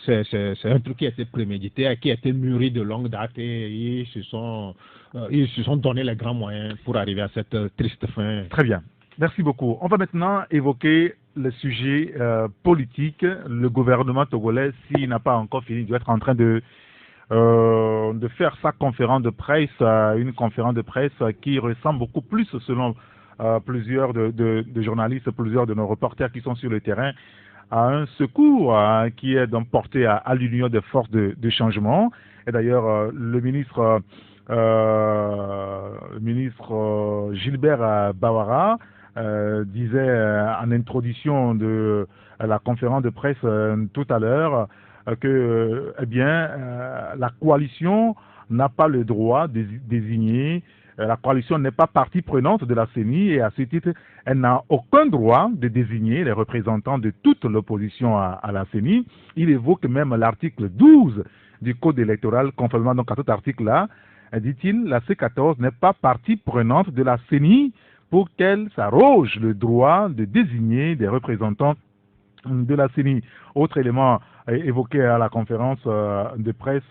C'est un truc qui a été prémédité, qui a été mûri de longue date, et ils se sont donné les grands moyens pour arriver à cette triste fin. Très bien. Merci beaucoup. On va maintenant évoquer le sujet politique. Le gouvernement togolais, s'il n'a pas encore fini, doit être en train de faire sa conférence de presse, une conférence de presse qui ressemble beaucoup plus, selon plusieurs de journalistes, plusieurs de nos reporters qui sont sur le terrain, à un secours qui est donc porté à l'union des forces de changement. Et d'ailleurs, le ministre Gilbert Bawara disait en introduction de la conférence de presse tout à l'heure que la coalition n'a pas le droit de désigner. La coalition n'est pas partie prenante de la CENI et à ce titre, elle n'a aucun droit de désigner les représentants de toute l'opposition à la CENI. Il évoque même l'article 12 du Code électoral. Conformément donc à cet article-là, dit-il, la C14 n'est pas partie prenante de la CENI pour qu'elle s'arroge le droit de désigner des représentants de la CENI. Autre élément évoqué à la conférence de presse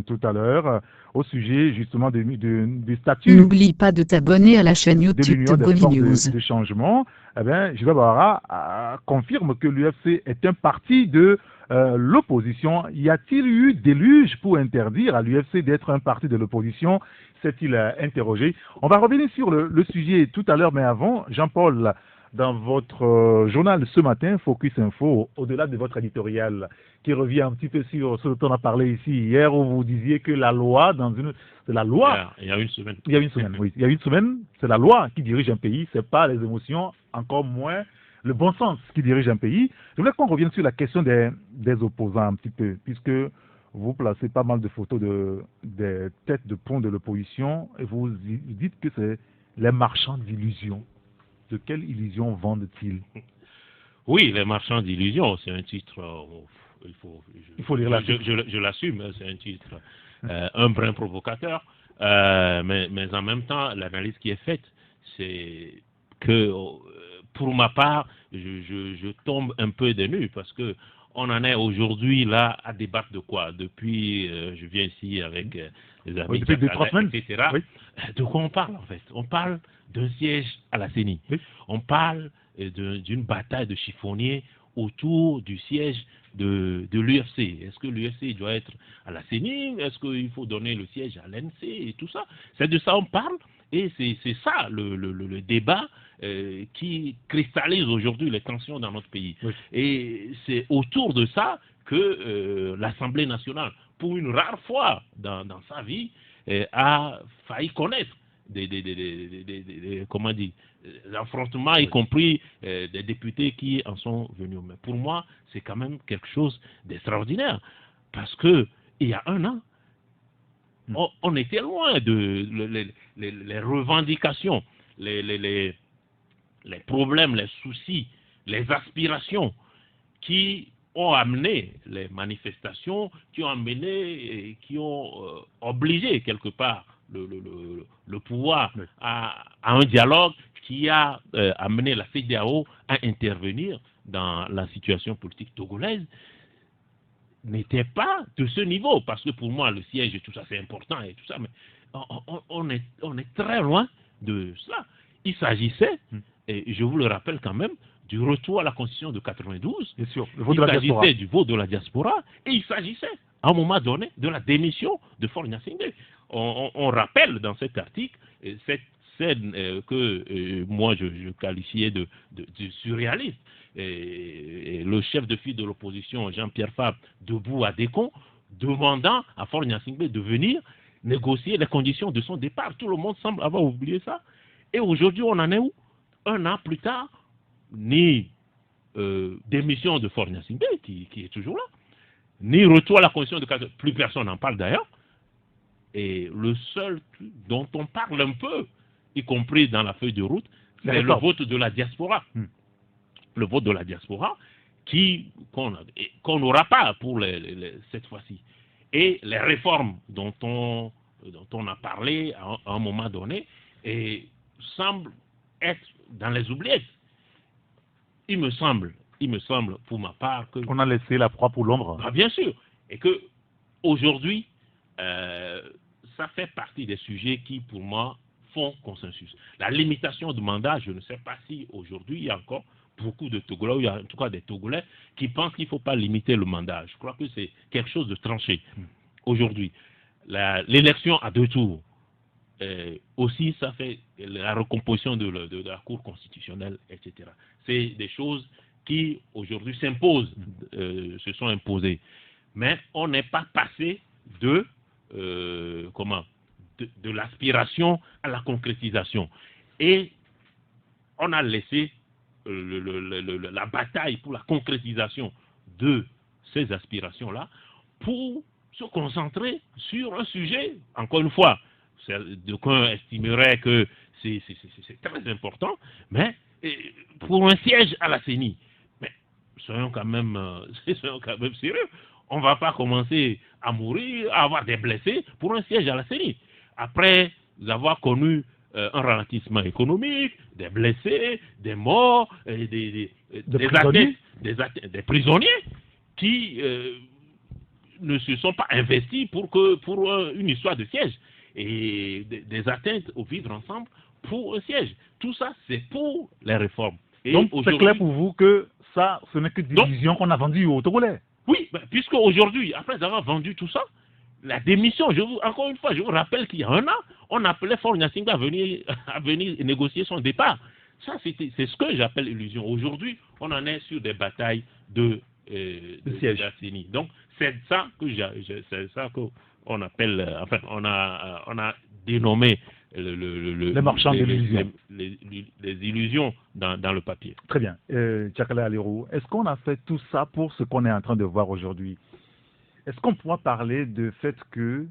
tout à l'heure, au sujet justement du statut. N'oublie pas de t'abonner à la chaîne YouTube de Goli News. De changement. Eh bien, Gilbert Bawara confirme que l'UFC est un parti de l'opposition. Y a-t-il eu déluge pour interdire à l'UFC d'être un parti de l'opposition? S'est-il interrogé? On va revenir sur le sujet tout à l'heure, mais avant, Jean-Paul, dans votre journal ce matin, Focus Info, au-delà de votre éditorial, qui revient un petit peu sur ce dont on a parlé ici hier, où vous disiez que la loi, c'est la loi. Il y a une semaine. Il y a une semaine, oui. Il y a une semaine, c'est la loi qui dirige un pays, c'est pas les émotions, encore moins le bon sens qui dirige un pays. Je voulais qu'on revienne sur la question des opposants un petit peu, puisque vous placez pas mal de photos des têtes de pont de l'opposition et vous dites que c'est les marchands d'illusions. De quelle illusion vendent-ils? Oui, les marchands d'illusions, c'est un titre, il faut lire la je l'assume, c'est un titre un brin provocateur, mais en même temps, l'analyse qui est faite, c'est que pour ma part, je tombe un peu des nues parce que on en est aujourd'hui là à débattre de quoi? Depuis, je viens ici avec les amis, depuis 2-3 semaines, etc. Oui. De quoi on parle en fait? On parle d'un siège à la CENI. Oui. On parle d'une bataille de chiffonniers autour du siège de l'UFC. Est-ce que l'UFC doit être à la CENI? Est-ce qu'il faut donner le siège à l'NC et tout ça? C'est de ça on parle et c'est ça le débat qui cristallise aujourd'hui les tensions dans notre pays. Oui. Et c'est autour de ça que l'Assemblée nationale, pour une rare fois dans sa vie, a failli connaître comment dire, des affrontements, y compris des députés qui en sont venus. Mais pour moi, c'est quand même quelque chose d'extraordinaire. Parce que il y a un an, on était loin de les revendications, les problèmes, les soucis, les aspirations qui ont amené les manifestations, qui ont amené, qui ont obligé quelque part le pouvoir à un dialogue qui a amené la CEDEAO à intervenir dans la situation politique togolaise, n'était pas de ce niveau, parce que pour moi le siège et tout ça c'est important et tout ça, mais on est très loin de cela. Il s'agissait, et je vous le rappelle quand même, du retour à la Constitution de 92. Bien sûr, il s'agissait du vote de la diaspora, et il s'agissait, à un moment donné, de la démission de Faure Gnassingbé. On rappelle dans cet article cette scène que moi je qualifiais de surréaliste. Et le chef de file de l'opposition, Jean-Pierre Fabre, debout à Décon, demandant à Faure Gnassingbé de venir négocier les conditions de son départ. Tout le monde semble avoir oublié ça. Et aujourd'hui, on en est où? Un an plus tard, ni démission de Faure Gnassingbé, qui est toujours là, ni retour à la condition de cadre. Plus personne n'en parle d'ailleurs. Et le seul dont on parle un peu, y compris dans la feuille de route, c'est le vote de la diaspora. Le vote de la diaspora qu'on n'aura pas pour cette fois-ci. Et les réformes dont on a parlé à un moment donné et semblent être dans les oubliettes. Il me semble pour ma part que... On a laissé la proie pour l'ombre. Ah, bien sûr. Et que aujourd'hui, ça fait partie des sujets qui, pour moi, font consensus. La limitation de mandat, je ne sais pas si aujourd'hui, il y a encore beaucoup de Togolais, ou il y a en tout cas des Togolais, qui pensent qu'il ne faut pas limiter le mandat. Je crois que c'est quelque chose de tranché. Aujourd'hui, l'élection à 2 tours, aussi, ça fait la recomposition de la Cour constitutionnelle, etc. C'est des choses qui, aujourd'hui, s'imposent, se sont imposées. Mais on n'est pas passé de l'aspiration à la concrétisation. Et on a laissé la bataille pour la concrétisation de ces aspirations-là pour se concentrer sur un sujet, encore une fois, d'aucuns estimeraient que c'est très important, mais pour un siège à la CENI, mais soyons quand même sérieux. On ne va pas commencer à mourir, à avoir des blessés pour un siège à la CENI. Après avoir connu un ralentissement économique, des blessés, des morts, des prisonniers qui ne se sont pas investis pour une histoire de siège et des atteintes au vivre ensemble pour un siège. Tout ça, c'est pour les réformes. Et donc, c'est clair pour vous que ça, ce n'est que des illusions qu'on a vendues aux Togolais. Oui, puisque aujourd'hui, après avoir vendu tout ça, la démission, encore une fois, je vous rappelle qu'il y a un an, on appelait Faure Gnassingbé à venir négocier son départ. Ça, c'est ce que j'appelle illusion. Aujourd'hui, on en est sur des batailles de décennies. Donc, c'est ça qu'on appelle, enfin, on a dénommé les marchands d'illusions. Les illusions dans le papier. Très bien. Tchakala Alirou, est-ce qu'on a fait tout ça pour ce qu'on est en train de voir aujourd'hui? Est-ce qu'on pourra parler du fait que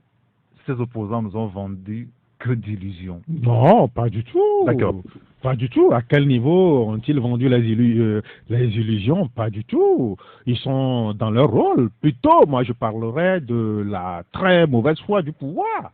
ces opposants nous ont vendu que d'illusions? Non, pas du tout. D'accord. Pas du tout. À quel niveau ont-ils vendu les illusions? Pas du tout. Ils sont dans leur rôle. Plutôt, moi, je parlerais de la très mauvaise foi du pouvoir.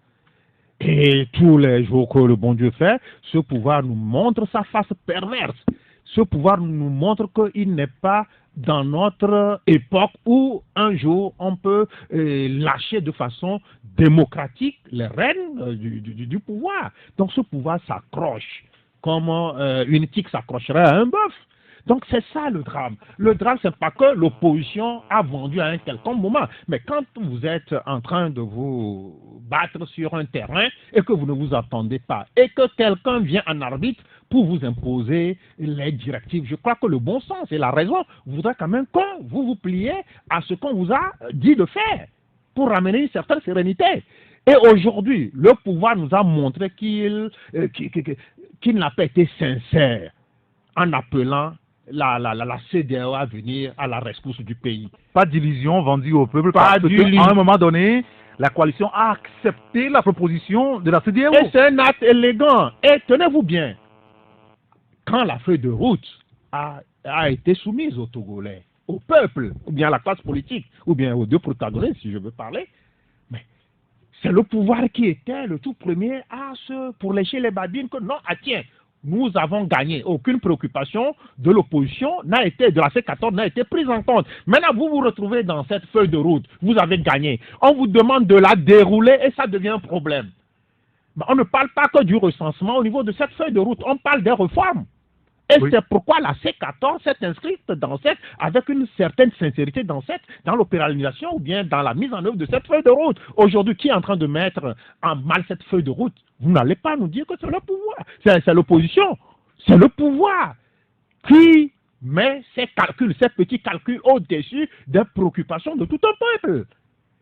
Et tous les jours que le bon Dieu fait, ce pouvoir nous montre sa face perverse. Ce pouvoir nous montre qu'il n'est pas dans notre époque où un jour on peut lâcher de façon démocratique les rênes du pouvoir. Donc ce pouvoir s'accroche comme une tique s'accrocherait à un bœuf. Donc c'est ça le drame. Le drame, c'est pas que l'opposition a vendu à un quelconque moment, mais quand vous êtes en train de vous battre sur un terrain et que vous ne vous entendez pas et que quelqu'un vient en arbitre pour vous imposer les directives, je crois que le bon sens et la raison voudraient quand même que vous vous pliez à ce qu'on vous a dit de faire pour ramener une certaine sérénité. Et aujourd'hui, le pouvoir nous a montré qu'il n'a pas été sincère en appelant la CEDEAO à venir à la rescousse du pays. Pas d'illusion vendue au peuple parce qu'à un moment donné, la coalition a accepté la proposition de la CEDEAO. Et c'est un acte élégant. Et tenez-vous bien, quand la feuille de route a été soumise aux Togolais, au peuple, ou bien à la classe politique, ou bien aux deux protagonistes, si je veux parler, mais c'est le pouvoir qui était le tout premier pour lécher les babines que non, tiens, nous avons gagné. Aucune préoccupation de l'opposition de la C14 n'a été prise en compte. Maintenant, vous vous retrouvez dans cette feuille de route. Vous avez gagné. On vous demande de la dérouler et ça devient un problème. Mais on ne parle pas que du recensement au niveau de cette feuille de route. On parle des réformes. Et oui, c'est pourquoi la C14 s'est inscrite avec une certaine sincérité dans l'opéralisation ou bien dans la mise en œuvre de cette feuille de route. Aujourd'hui, qui est en train de mettre en mal cette feuille de route? Vous n'allez pas nous dire que c'est le pouvoir. C'est l'opposition. C'est le pouvoir qui met ces petits calculs au-dessus des préoccupations de tout un peuple.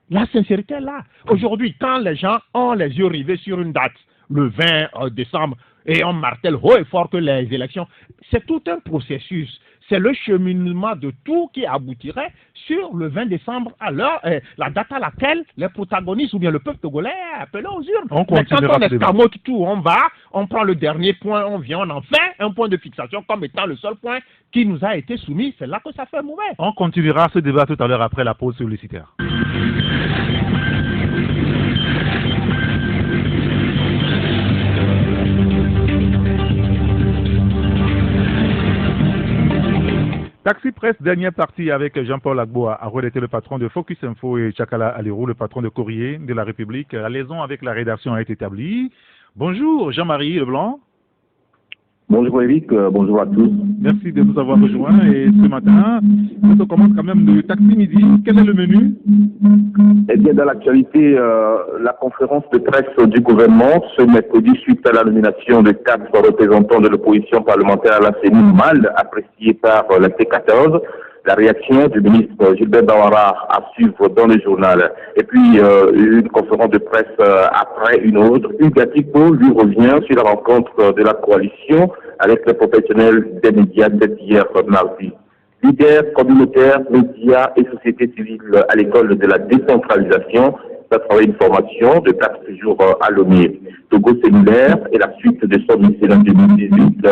La sincérité est là. Aujourd'hui, quand les gens ont les yeux rivés sur une date, le 20 décembre, et on martèle haut et fort que les élections, c'est tout un processus. C'est le cheminement de tout qui aboutirait sur le 20 décembre, la date à laquelle les protagonistes ou bien le peuple togolais est appelé aux urnes. Mais quand on escamote tout, on prend le dernier point, on en fait un point de fixation comme étant le seul point qui nous a été soumis. C'est là que ça fait mauvais. On continuera ce débat tout à l'heure après la pause publicitaire. Taxi Presse, dernière partie avec Jean-Paul Agboa, Aroued était le patron de Focus Info et Tchakala Alirou, le patron de Courrier de la République. La liaison avec la rédaction a été établie. Bonjour Jean-Marie Leblanc. Bonjour Eric, bonjour à tous. Merci de nous avoir rejoints et ce matin, on commence quand même le Taxi Midi. Quel est le menu? Eh bien, dans l'actualité, la conférence de presse du gouvernement ce mercredi suite à la nomination de 4 représentants de l'opposition parlementaire à la CENI, mal appréciée par la T14. La réaction du ministre Gilbert Bawara à suivre dans le journal. Et puis, une conférence de presse après une autre. Hugues Atipo lui revient sur la rencontre de la coalition avec les professionnels des médias hier mardi. Leaders communautaires, médias et société civile à l'école de la décentralisation. Ça sera une formation de 4 jours à Lomé. Togo Cellulaire et la suite de son lycée en 2018.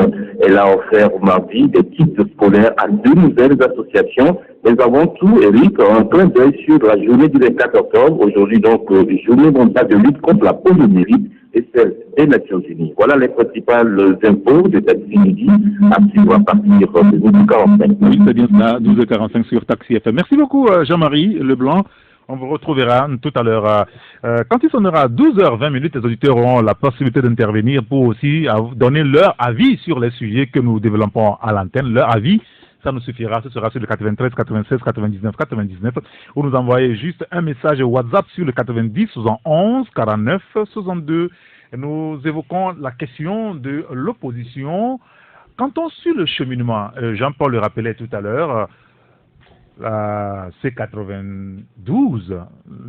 Elle a offert mardi des kits scolaires à 2 nouvelles associations. Mais avant tout, Eric, un clin d'œil sur la journée du 24 octobre. Aujourd'hui, donc, journée mondiale de lutte contre la poliomyélite et celle des Nations Unies. Voilà les principales infos de Taxi Midi à suivre à partir de 12h45. Oui, c'est bien ça, 12h45 sur Taxi FM. Merci beaucoup, Jean-Marie Leblanc. On vous retrouvera tout à l'heure. Quand il sonnera 12h20, les auditeurs auront la possibilité d'intervenir pour aussi donner leur avis sur les sujets que nous développons à l'antenne. Leur avis, ça nous suffira. Ce sera sur le 93, 96, 99, 99. Ou nous envoyez juste un message WhatsApp sur le 90, 71, 49, 62. Nous évoquons la question de l'opposition quand on suit le cheminement, Jean-Paul le rappelait tout à l'heure, c'est 92,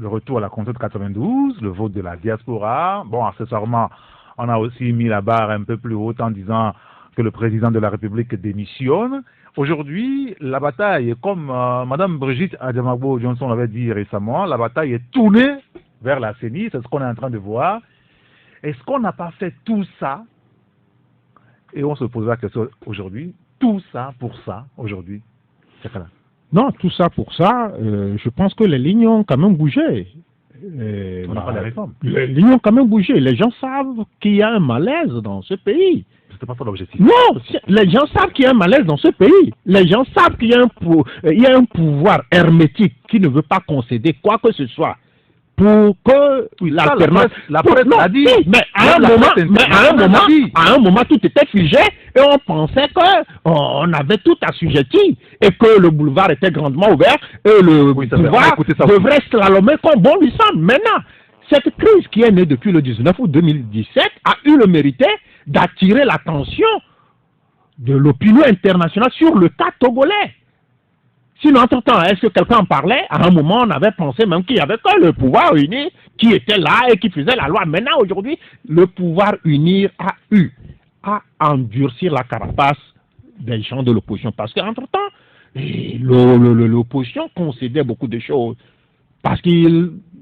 le retour à la Constitution de 92, le vote de la diaspora. Bon, accessoirement, on a aussi mis la barre un peu plus haute en disant que le président de la République démissionne. Aujourd'hui, la bataille, comme Mme Brigitte Adjamagbo Johnson l'avait dit récemment, la bataille est tournée vers la CENI, c'est ce qu'on est en train de voir. Est-ce qu'on n'a pas fait tout ça? Et on se pose la question aujourd'hui, tout ça pour ça aujourd'hui? C'est là. Non, tout ça pour ça, je pense que les lignes ont quand même bougé. On n'a pas de réforme. Les lignes ont quand même bougé. Les gens savent qu'il y a un malaise dans ce pays. C'était pas ça l'objectif. Non, les gens savent qu'il y a un malaise dans ce pays. Les gens savent qu'il y a un pouvoir hermétique qui ne veut pas concéder quoi que ce soit pour que l'alternance... La presse l'a dit. Mais à un moment, tout était figé et on pensait qu'on avait tout assujetti et que le boulevard était grandement ouvert et le pouvoir devrait slalomer comme bon lui semble. Maintenant, cette crise qui est née depuis le 19 août 2017 a eu le mérite d'attirer l'attention de l'opinion internationale sur le cas togolais. Sinon, entre-temps, est-ce que quelqu'un en parlait? À un moment, on avait pensé même qu'il y avait que le pouvoir uni qui était là et qui faisait la loi. Maintenant, aujourd'hui, le pouvoir uni a eu à endurcir la carapace des gens de l'opposition. Parce qu'entre-temps, l'opposition concédait beaucoup de choses. Parce qu'à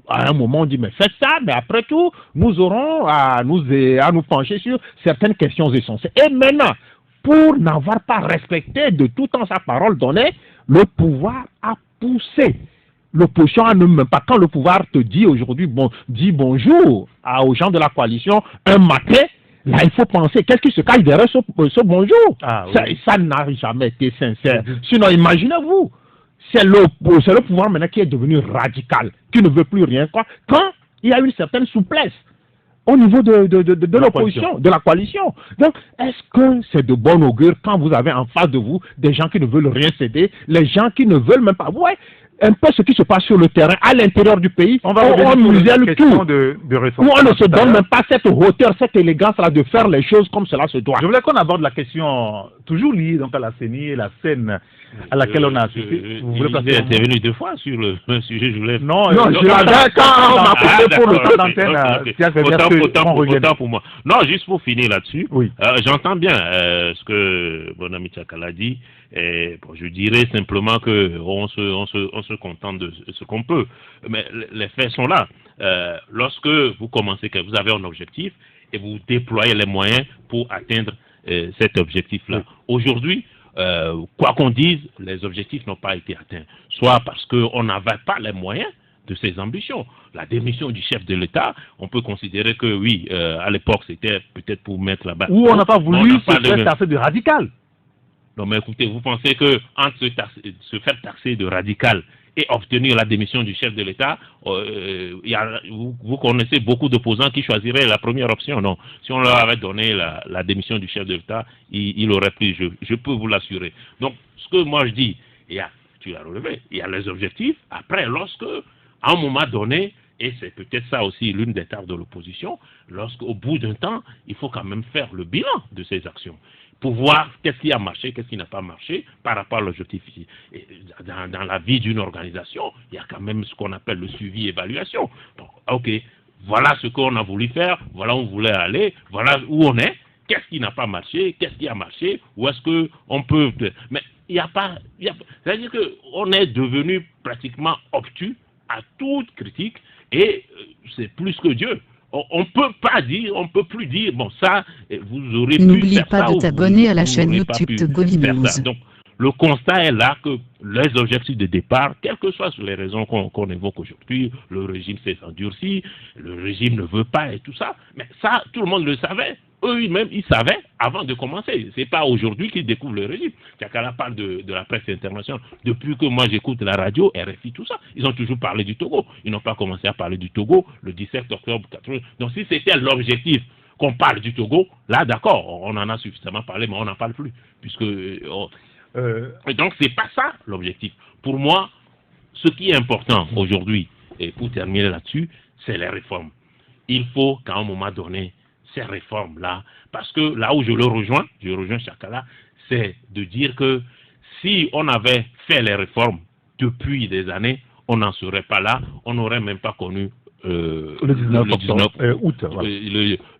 un moment, on dit, mais faites ça, mais après tout, nous aurons à nous pencher sur certaines questions essentielles. Et maintenant, pour n'avoir pas respecté de tout temps sa parole donnée, le pouvoir a poussé l'opposition à ne même pas. Quand le pouvoir te dit aujourd'hui, dit bonjour aux gens de la coalition un matin, là il faut penser, qu'est-ce qui se cache derrière ce bonjour? Ça n'a jamais été sincère. Sinon, imaginez-vous, c'est le pouvoir maintenant qui est devenu radical, qui ne veut plus rien croire, quand il y a une certaine souplesse au niveau de l'opposition, de la coalition. Donc, est-ce que c'est de bon augure quand vous avez en face de vous des gens qui ne veulent rien céder, les gens qui ne veulent même pas... Ouais, un peu ce qui se passe sur le terrain, à l'intérieur du pays, on muselle tout. Où on ne se donne même pas cette hauteur, cette élégance-là de faire les choses comme cela se doit. Je voulais qu'on aborde la question toujours liée donc, à la CENI et la scène à laquelle on a assisté. Vous voulez intervenir 2 fois sur le sujet, je voulais... Non, je l'avais quand on m'a posé pour le temps d'antenne. Autant pour moi. Non, juste pour finir là-dessus, oui. J'entends bien ce que mon ami Tchakala dit. Et bon, je dirais simplement que on se contente de ce qu'on peut. Mais les faits sont là. Lorsque vous commencez, que vous avez un objectif et vous déployez les moyens pour atteindre cet objectif-là. Oui. Aujourd'hui, quoi qu'on dise, les objectifs n'ont pas été atteints. Soit parce qu'on n'avait pas les moyens de ses ambitions. La démission du chef de l'État, on peut considérer que oui, à l'époque, c'était peut-être pour mettre la barre. Ou on n'a pas voulu se faire tasser de radical. Non, mais écoutez, vous pensez que entre se faire taxer de radical et obtenir la démission du chef de l'État, vous connaissez beaucoup d'opposants qui choisiraient la première option, non? Si on leur avait donné la démission du chef de l'État, il aurait pris, je peux vous l'assurer. Donc, ce que moi je dis, tu l'as relevé, il y a les objectifs. Après, lorsque, à un moment donné, et c'est peut-être ça aussi l'une des tares de l'opposition, lorsqu'au bout d'un temps, il faut quand même faire le bilan de ces actions, pour voir qu'est-ce qui a marché, qu'est-ce qui n'a pas marché par rapport à l'objectif. Dans la vie d'une organisation, il y a quand même ce qu'on appelle le suivi-évaluation. Donc, ok, voilà ce qu'on a voulu faire, voilà où on voulait aller, voilà où on est, qu'est-ce qui n'a pas marché, qu'est-ce qui a marché, où est-ce qu'on peut... Mais il n'y a pas... C'est-à-dire qu'on est devenu pratiquement obtus à toute critique et c'est plus que Dieu. On peut pas dire, on peut plus dire, bon ça, vous aurez pu faire ça. N'oublie pas de t'abonner à la chaîne YouTube Togoli News. Donc, le constat est là que les objectifs de départ, quelles que soient les raisons qu'on évoque aujourd'hui, le régime s'est endurci, le régime ne veut pas et tout ça, mais ça, tout le monde le savait. Eux-mêmes, ils savaient avant de commencer. C'est pas aujourd'hui qu'ils découvrent le régime. Tchakala parle de la presse internationale. Depuis que moi j'écoute la radio, RFI, tout ça, ils ont toujours parlé du Togo. Ils n'ont pas commencé à parler du Togo le 17 octobre 80. Donc si c'était l'objectif qu'on parle du Togo, là d'accord, on en a suffisamment parlé, mais on n'en parle plus. Puisque, donc c'est pas ça l'objectif. Pour moi, ce qui est important aujourd'hui, et pour terminer là-dessus, c'est les réformes. Il faut qu'à un moment donné, ces réformes-là. Parce que là où je rejoins Chakala, c'est de dire que si on avait fait les réformes depuis des années, on n'en serait pas là, on n'aurait même pas connu le 19 août. Voilà.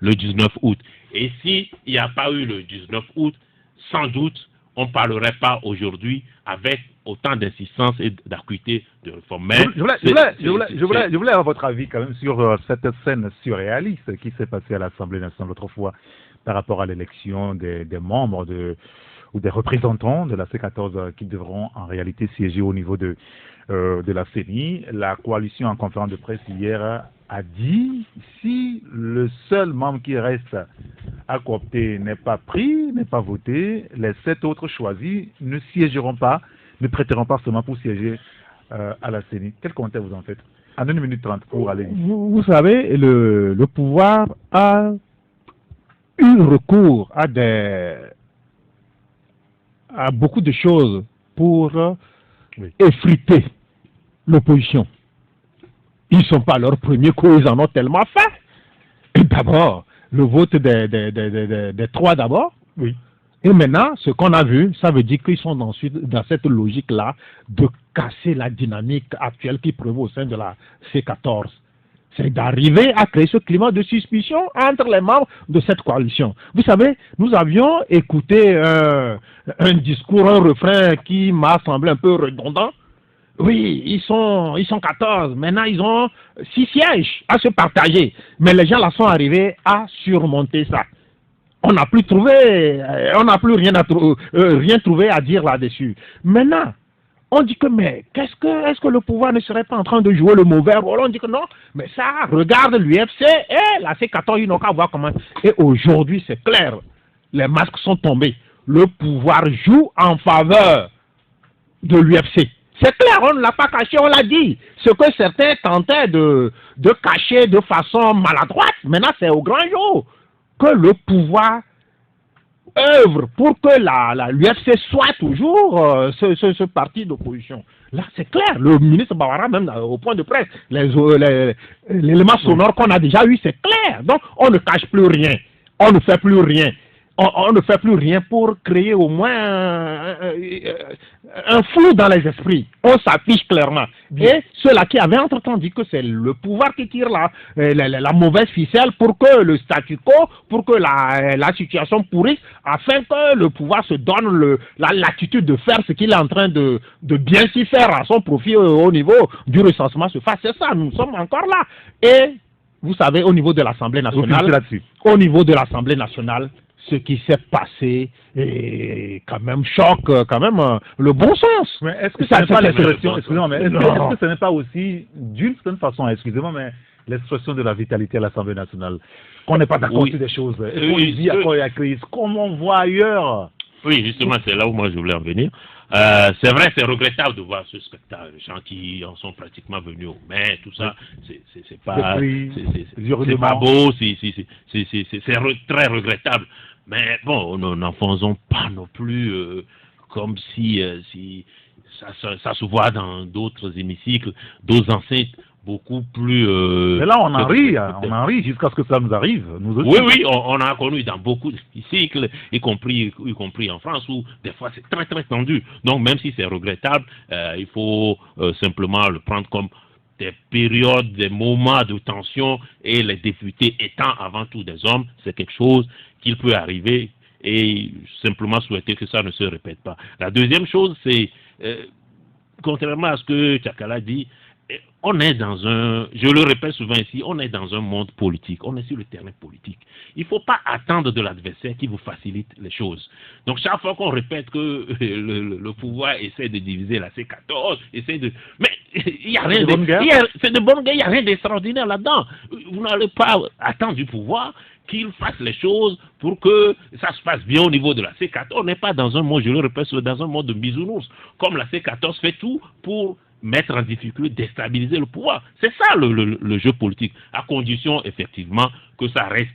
Le 19 août. Et s'il n'y a pas eu le 19 août, sans doute, on ne parlerait pas aujourd'hui avec autant d'insistance et d'acuité de réforme. Mais je voulais avoir votre avis quand même sur cette scène surréaliste qui s'est passée à l'Assemblée nationale l'autre fois par rapport à l'élection des membres ou des représentants de la C14 qui devront en réalité siéger au niveau de la CENI. La coalition en conférence de presse hier a dit si le seul membre qui reste à coopter n'est pas pris, n'est pas voté, les 7 autres choisis ne siégeront pas, ne prêteront pas seulement pour siéger à la CENI. Quel commentaire vous en faites? En 1 minute 30 pour aller. Vous savez, le pouvoir a eu recours à beaucoup de choses pour effriter l'opposition. Ils ne sont pas leurs premiers coups, ils en ont tellement fait. D'abord, le vote des 3 d'abord. Oui. Et maintenant, ce qu'on a vu, ça veut dire qu'ils sont dans cette logique-là de casser la dynamique actuelle qui prévaut au sein de la C14. C'est d'arriver à créer ce climat de suspicion entre les membres de cette coalition. Vous savez, nous avions écouté un discours, un refrain qui m'a semblé un peu redondant. Oui, ils sont 14. Maintenant, ils ont 6 sièges à se partager. Mais les gens là sont arrivés à surmonter ça. On n'a plus rien trouvé à dire là-dessus. Maintenant, on dit que, mais est-ce que le pouvoir ne serait pas en train de jouer le mauvais rôle? On dit que non, mais ça, regarde l'UFC et la C14, ils n'ont qu'à voir comment. Et aujourd'hui, c'est clair, les masques sont tombés. Le pouvoir joue en faveur de l'UFC. C'est clair, on ne l'a pas caché, on l'a dit. Ce que certains tentaient de cacher de façon maladroite, maintenant c'est au grand jour que le pouvoir œuvre pour que l'UFC soit toujours ce parti d'opposition. Là, c'est clair. Le ministre Bawara, même au point de presse, l'élément sonore qu'on a déjà eu, c'est clair. Donc, on ne cache plus rien. On ne fait plus rien. On ne fait plus rien pour créer au moins un flou dans les esprits. On s'affiche clairement. Et ceux-là qui avaient entre-temps dit que c'est le pouvoir qui tire la mauvaise ficelle pour que le statu quo, pour que la situation pourrisse, afin que le pouvoir se donne l'attitude de faire ce qu'il est en train de bien s'y faire à son profit au niveau du recensement se fasse. C'est ça, nous sommes encore là. Et vous savez, au niveau de l'Assemblée nationale, ce qui s'est passé et quand même choque le bon sens. Mais est-ce que ce n'est pas l'expression, excusez-moi, mais est-ce que ce n'est pas aussi d'une certaine façon, excusez-moi, mais l'expression de la vitalité à l'Assemblée nationale, qu'on n'est pas d'accord sur des choses, et qu'on dit à quoi il y a crise, comme on voit ailleurs. Oui, justement, c'est là où moi je voulais en venir. C'est vrai, c'est regrettable de voir ce spectacle, les gens qui en sont pratiquement venus au maire, tout ça, c'est pas beau, c'est très regrettable. Mais bon, n'en faisons pas non plus comme si ça se voit dans d'autres hémicycles, d'autres enceintes beaucoup plus... Mais là, on en rit jusqu'à ce que ça nous arrive. Nous aussi. Oui, on a connu dans beaucoup d'hémicycles, y compris en France, où des fois c'est très très tendu. Donc même si c'est regrettable, il faut simplement le prendre comme des périodes, des moments de tension, et les députés étant avant tout des hommes, c'est quelque chose qu'il peut arriver, et simplement souhaiter que ça ne se répète pas. La deuxième chose, c'est, contrairement à ce que Chakala dit, on est dans je le répète souvent ici, on est dans un monde politique, on est sur le terrain politique. Il ne faut pas attendre de l'adversaire qui vous facilite les choses. Donc chaque fois qu'on répète que le pouvoir essaie de diviser la C14, mais il n'y a rien c'est de bonne guerre, il n'y a rien d'extraordinaire là-dedans. Vous n'allez pas attendre du pouvoir qu'il fasse les choses pour que ça se passe bien au niveau de la C14. On n'est pas dans un monde, je le répète, dans un monde de bisounours. Comme la C14 fait tout pour mettre en difficulté, déstabiliser le pouvoir. C'est ça le jeu politique, à condition effectivement que ça reste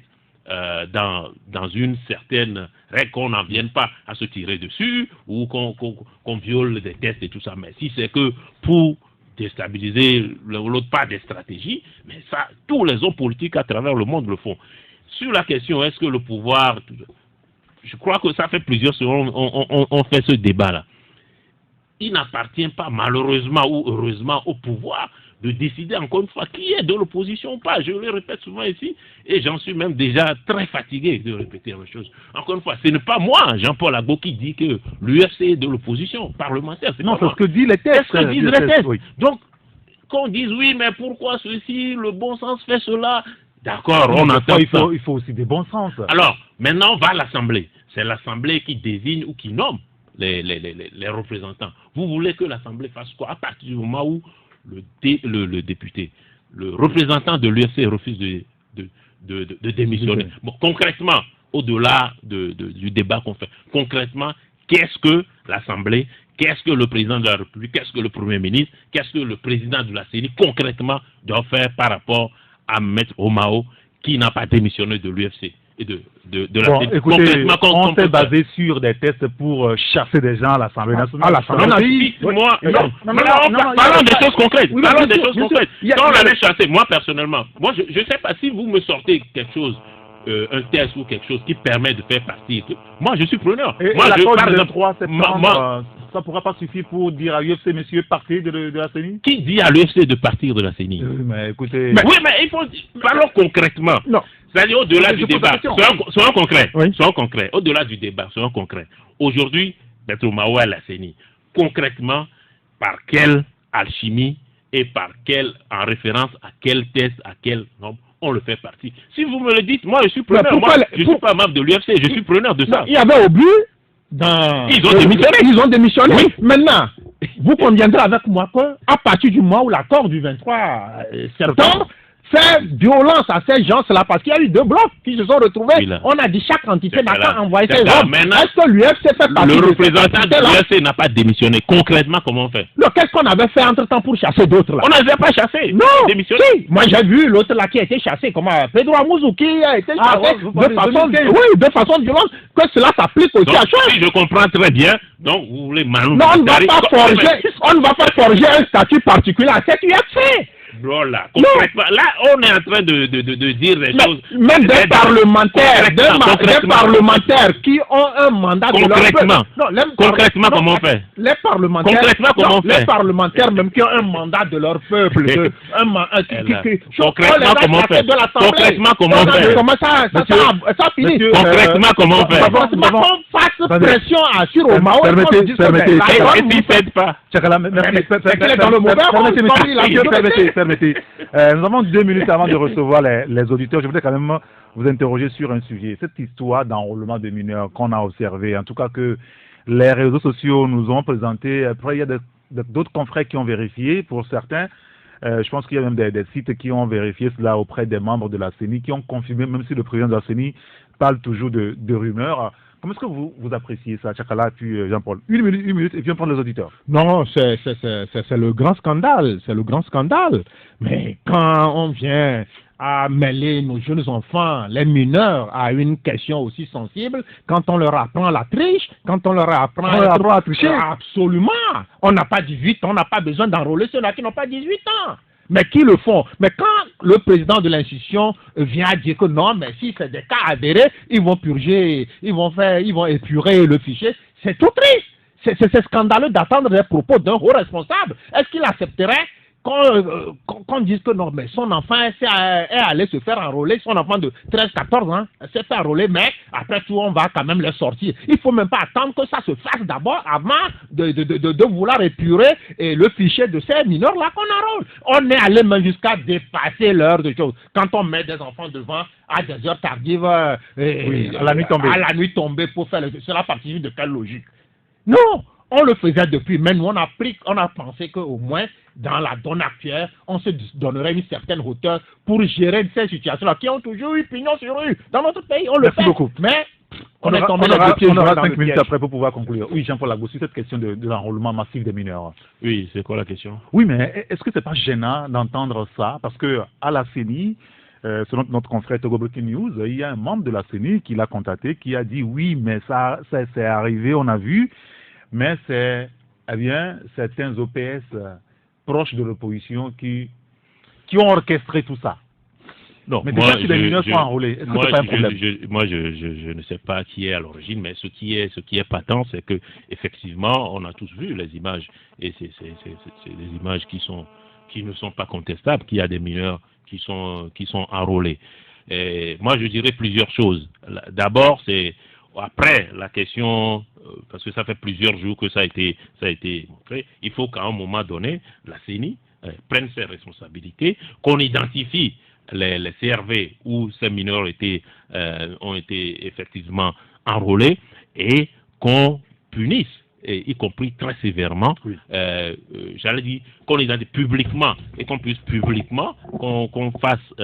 dans une certaine règle, qu'on n'en vienne pas à se tirer dessus ou qu'on viole des tests et tout ça. Mais si c'est que pour déstabiliser l'autre, pas des stratégies, mais ça, tous les hommes politiques à travers le monde le font. sur la question, est-ce que le pouvoir... Je crois que ça fait plusieurs secondes, on fait ce débat-là. Il n'appartient pas, malheureusement ou heureusement, au pouvoir de décider encore une fois qui est de l'opposition ou pas. Je le répète souvent ici, et j'en suis même déjà très fatigué de répéter la même chose. Encore une fois, ce n'est pas moi, Jean-Paul Agbo, qui dit que l'UFC est de l'opposition parlementaire. Non, c'est ce que disent les textes. C'est ce que disent les textes. Oui. Donc, qu'on dise oui, mais pourquoi ceci, le bon sens fait cela. D'accord, on entend ça. Il faut aussi des bons sens. Alors, maintenant, on va à l'Assemblée. C'est l'Assemblée qui désigne ou qui nomme les représentants. Vous voulez que l'Assemblée fasse quoi? À partir du moment où le député, le représentant de l'UFC refuse de démissionner. Bon, concrètement, au-delà du débat qu'on fait, concrètement, qu'est-ce que l'Assemblée, qu'est-ce que le président de la République, qu'est-ce que le Premier ministre, qu'est-ce que le président de la CENI concrètement doit faire par rapport à Maître Omao qui n'a pas démissionné de l'UFC et de la CENI. Écoutez, on s'est basé sur des tests pour chasser des gens à l'Assemblée nationale. Parlons des choses concrètes. Parlons des choses concrètes. Quand on l'avait chassé, moi personnellement, je ne sais pas si vous me sortez quelque chose, un test ou quelque chose qui permet de faire partir. Moi, je suis preneur. Et moi, l'accord du 23 septembre, ça ne pourra pas suffire pour dire à l'UFC, messieurs, partez de la CENI? Qui dit à l'UFC de partir de la CENI? Mais écoutez... Oui, mais il faut... Parlons concrètement. Non. C'est-à-dire au-delà du débat. Soyons concrets. Oui. Soyons concrets. Au-delà du débat, soyons concrets. Aujourd'hui, Maître Omao à la CENI. Concrètement, par quelle alchimie et en référence à quel test, à quel nombre on le fait partie. Si vous me le dites, moi je suis preneur. Je ne suis pas membre de l'UFC, je suis preneur de ça. Il y avait au but dans... Ils ont démissionné. Ils ont démissionné. Oui. Maintenant, vous conviendrez avec moi qu'à partir du mois où l'accord du 23 septembre fait violence à ces gens-là, parce qu'il y a eu deux blocs qui se sont retrouvés. Oui, on a dit chaque entité n'a là. pas envoyé ses Là. hommes. Maintenant, est-ce que l'UFC fait partie le de représentant cette de entité-là? l'UFC n'a pas démissionné. Concrètement, comment on fait? Non, qu'est-ce qu'on avait fait entre-temps pour chasser d'autres là? On n'avait pas chassé. Non, démissionné. si. Moi j'ai vu l'autre là qui a été chassé, comment Pedro Amouzou qui a été chassé de façon violente, que cela s'applique aussi Donc, à chaque. si je comprends très bien, donc vous voulez Non, on ne va pas forger un statut particulier à cette UFC. Là, concrètement, là, on est en train de dire des choses. Même des parlementaires, des parlementaires qui ont un mandat de leur peuple. Concrètement, comment on fait? Les parlementaires, concrètement, comment on fait? Les parlementaires même qui ont un mandat de leur peuple. Concrètement, comment on fait? Concrètement, comment on fait? Comment ça finit? Concrètement, comment on fait? On fasse pression sur Omao. Permettez. Et s'il ne cède pas? Permettez. Nous avons 2 minutes avant de recevoir les auditeurs. Je voudrais quand même vous interroger sur un sujet. Cette histoire d'enrôlement de mineurs qu'on a observé, en tout cas que les réseaux sociaux nous ont présenté. Après, il y a d'autres confrères qui ont vérifié. Pour certains, je pense qu'il y a même des sites qui ont vérifié cela auprès des membres de la CENI, qui ont confirmé, même si le président de la CENI parle toujours de rumeurs. Comment est-ce que vous appréciez ça, Tchakala, puis Jean-Paul? Une minute, et puis on prend les auditeurs. Non, c'est le grand scandale, c'est le grand scandale. Mais quand on vient à mêler nos jeunes enfants, les mineurs, à une question aussi sensible, quand on leur apprend la triche, quand on leur apprend à tricher. Absolument. On n'a pas 18 ans, on n'a pas besoin d'enrôler ceux-là qui n'ont pas 18 ans. Mais qui le font? Mais quand le président de l'institution vient dire que non, mais si c'est des cas avérés, ils vont purger, ils vont épurer le fichier, c'est tout triste. C'est scandaleux d'attendre des propos d'un haut responsable. Est-ce qu'il accepterait qu'on dise que non, mais son enfant est allé se faire enrôler, son enfant de 13-14 ans s'est fait enrôler, mais après tout, on va quand même les sortir. Il ne faut même pas attendre que ça se fasse d'abord avant de vouloir épurer le fichier de ces mineurs-là qu'on enrôle. On est allé même jusqu'à dépasser l'heure de choses. Quand on met des enfants devant à des heures tardives, à la nuit tombée pour faire cela partie de quelle logique? Non! On le faisait depuis, mais nous on a pensé qu'au moins dans la donne actuelle, on se donnerait une certaine hauteur pour gérer ces situations-là qui ont toujours eu pignon sur rue. Dans notre pays, on le fait. Merci beaucoup. Mais on aura 5 minutes après pour pouvoir conclure. Oui, Jean-Paul Agbo, sur cette question de l'enrôlement massif des mineurs. Oui, c'est quoi la question? Oui, mais est-ce que c'est pas gênant d'entendre ça? Parce que à la CENI, selon notre confrère Togo Breaking News, il y a un membre de la CENI qui l'a contacté, qui a dit oui, mais ça c'est arrivé, on a vu. Mais c'est certains OPS proches de l'opposition qui ont orchestré tout ça. Non, Mais déjà, si les mineurs sont enrôlés, est-ce que c'est pas un problème? Je ne sais pas qui est à l'origine, mais ce qui est patent, c'est que effectivement, on a tous vu les images, et c'est des images qui ne sont pas contestables, qu'il y a des mineurs qui sont enrôlés. Et moi, je dirais plusieurs choses. D'abord, c'est après la question, parce que ça fait plusieurs jours que ça a été montré, il faut qu'à un moment donné, la CENI prenne ses responsabilités, qu'on identifie les CRV où ces mineurs ont été effectivement enrôlés et qu'on punisse, y compris très sévèrement, j'allais dire qu'on identifie publiquement et qu'on puisse publiquement, qu'on fasse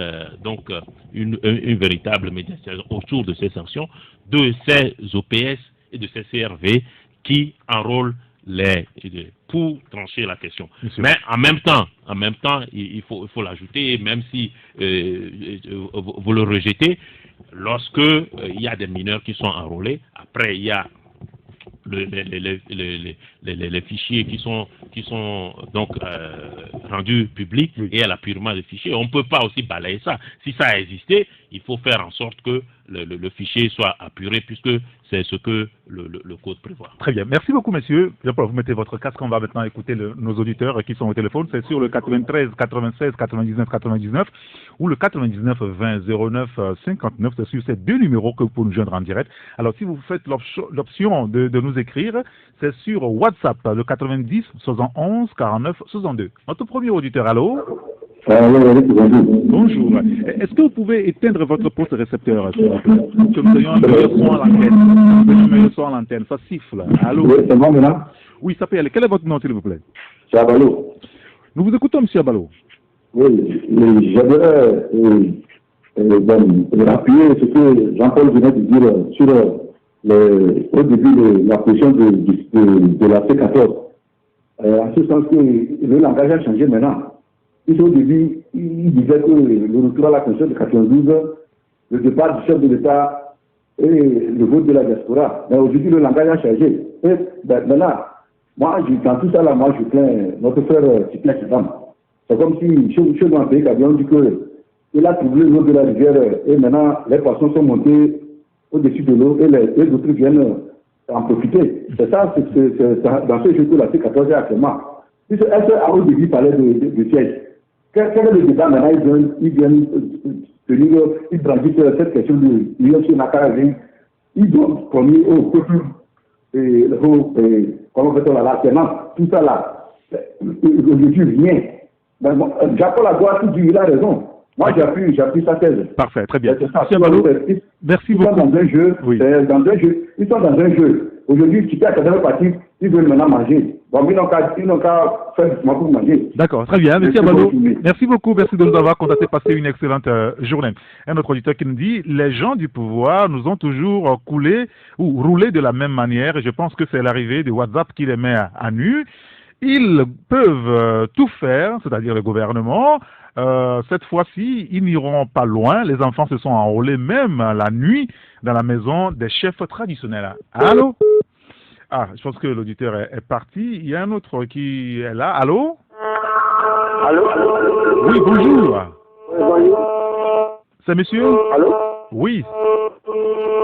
donc une véritable médiation autour de ces sanctions, de ces OPS et de ces CRV qui enrôlent pour trancher la question. Monsieur. Mais en même temps, il faut l'ajouter, même si vous le rejetez, lorsque il y a des mineurs qui sont enrôlés, après il y a les fichiers qui sont donc rendus publics et à l'appurement des fichiers. On ne peut pas aussi balayer ça. Si ça a existé, il faut faire en sorte que le fichier soit apuré puisque c'est ce que le code prévoit. Très bien. Merci beaucoup, messieurs. Vous mettez votre casque. On va maintenant écouter nos auditeurs qui sont au téléphone. C'est sur le 93 96 99 99 ou le 99 20 09 59. C'est sur ces deux numéros que vous pouvez nous joindre en direct. Alors, si vous faites l'option de nous écrire, c'est sur WhatsApp, le 90 71 49 62. Notre premier auditeur, allô? Bonjour. Est-ce que vous pouvez éteindre votre poste récepteur, s'il vous plaît? Que nous ayons un meilleur son à l'antenne. Un meilleur son à l'antenne. Ça siffle. Allô? Oui, c'est bon maintenant? Oui, ça peut y aller. Quel est votre nom, s'il vous plaît? C'est Abalo. Nous vous écoutons, monsieur Abalo. Oui, j'aimerais appuyer ce que Jean-Paul venait de dire sur au début de la position de la C14. En ce sens que le langage a changé maintenant. Au début, il disait que le retour à la Constitution de 92, le départ du chef de l'État et le vote de la diaspora. Mais aujourd'hui, le langage a changé. Et maintenant, moi, dans tout ça, là, moi, je plains notre frère Tiplin Chidam. C'est comme si, chez nous, un pays qui avait dit qu'il a trouvé l'eau de la rivière et maintenant, les poissons sont montés au-dessus de l'eau et les autres viennent en profiter. C'est ça, c'est dans ce jeu que la C14 est actuellement. Est-ce qu'au début, il parlait de siège? Quel est le débat maintenant? Ils viennent tenir, ils brandissent cette question de l'Union sur Nakarazi. Ils doivent promis au peuple, comment fait-on là, tout ça là. Aujourd'hui, rien. Jacob Lagoa, tout dit, il a raison. Moi, j'appuie sa thèse. Parfait, très bien. Merci beaucoup. Dans un jeu, ils sont dans un jeu. Aujourd'hui, tu peux à la partie, ils veulent maintenant manger. Bon, ils n'ont qu'à faire du pour manger. D'accord, très bien. Merci Abalo. Merci beaucoup. Merci de nous avoir contacté. Passez une excellente journée. Un autre auditeur qui nous dit, les gens du pouvoir nous ont toujours coulé ou roulé de la même manière. Et je pense que c'est l'arrivée de WhatsApp qui les met à nu. Ils peuvent tout faire, c'est-à-dire le gouvernement. Cette fois-ci, ils n'iront pas loin. Les enfants se sont enrôlés même la nuit dans la maison des chefs traditionnels. Allô? Ah, je pense que l'auditeur est parti. Il y a un autre qui est là. Allô? Allô? Oui, bonjour. Oui, bonjour. C'est monsieur? Allô? Oui.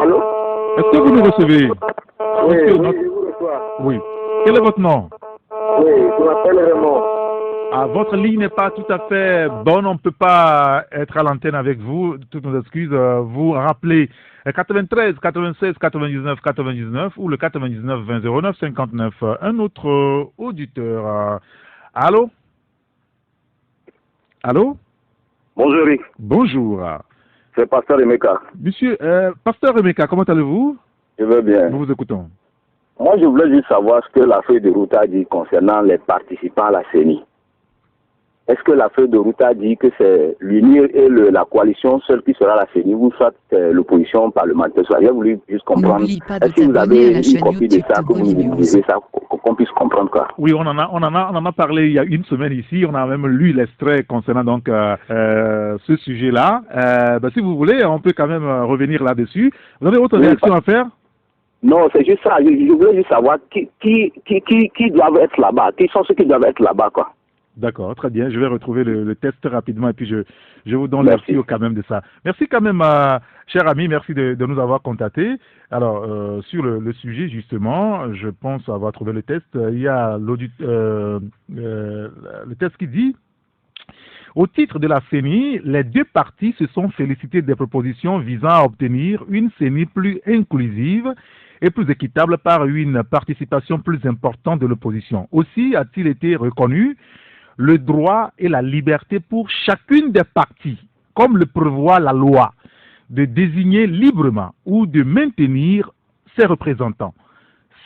Allô? Est-ce que vous nous recevez? Oui, je vous reçois. Oui. Quel est votre nom? Oui, je m'appelle Raymond. Ah, votre ligne n'est pas tout à fait bonne, on ne peut pas être à l'antenne avec vous, toutes nos excuses. Vous rappelez 93 96 99 99 ou le 99 20 09 59. Un autre auditeur. Allô? Allô? Bonjour Rick. Bonjour. C'est Pasteur Emeka. Monsieur, Pasteur Emeka, comment allez-vous? Je vais bien. Nous vous écoutons. Moi, je voulais juste savoir ce que la feuille de route a dit concernant les participants à la CENI. Est-ce que la feuille de route a dit que c'est l'UNIR et la coalition seule qui sera la CENI ou soit l'opposition parlementaire? J'ai voulu juste comprendre. Est-ce que vous avez une copie de ça, que vous nous disiez ça, qu'on puisse comprendre quoi? Oui, on en a parlé il y a une semaine ici. On a même lu l'extrait concernant donc ce sujet-là. Si vous voulez, on peut quand même revenir là-dessus. Vous avez autre réaction à faire? Non, c'est juste ça. Je voulais juste savoir qui doivent être là-bas. Qui sont ceux qui doivent être là-bas, quoi. D'accord, très bien. Je vais retrouver le test rapidement et puis je vous donne Merci. l'avis quand même de ça. Merci quand même, cher ami, merci de nous avoir contactés. Alors, sur le sujet, justement, je pense avoir trouvé le test. Il y a le test qui dit: au titre de la CENI, les deux parties se sont félicitées des propositions visant à obtenir une CENI plus inclusive et plus équitable par une participation plus importante de l'opposition. Aussi a-t-il été reconnu le droit et la liberté pour chacune des parties, comme le prévoit la loi, de désigner librement ou de maintenir ses représentants.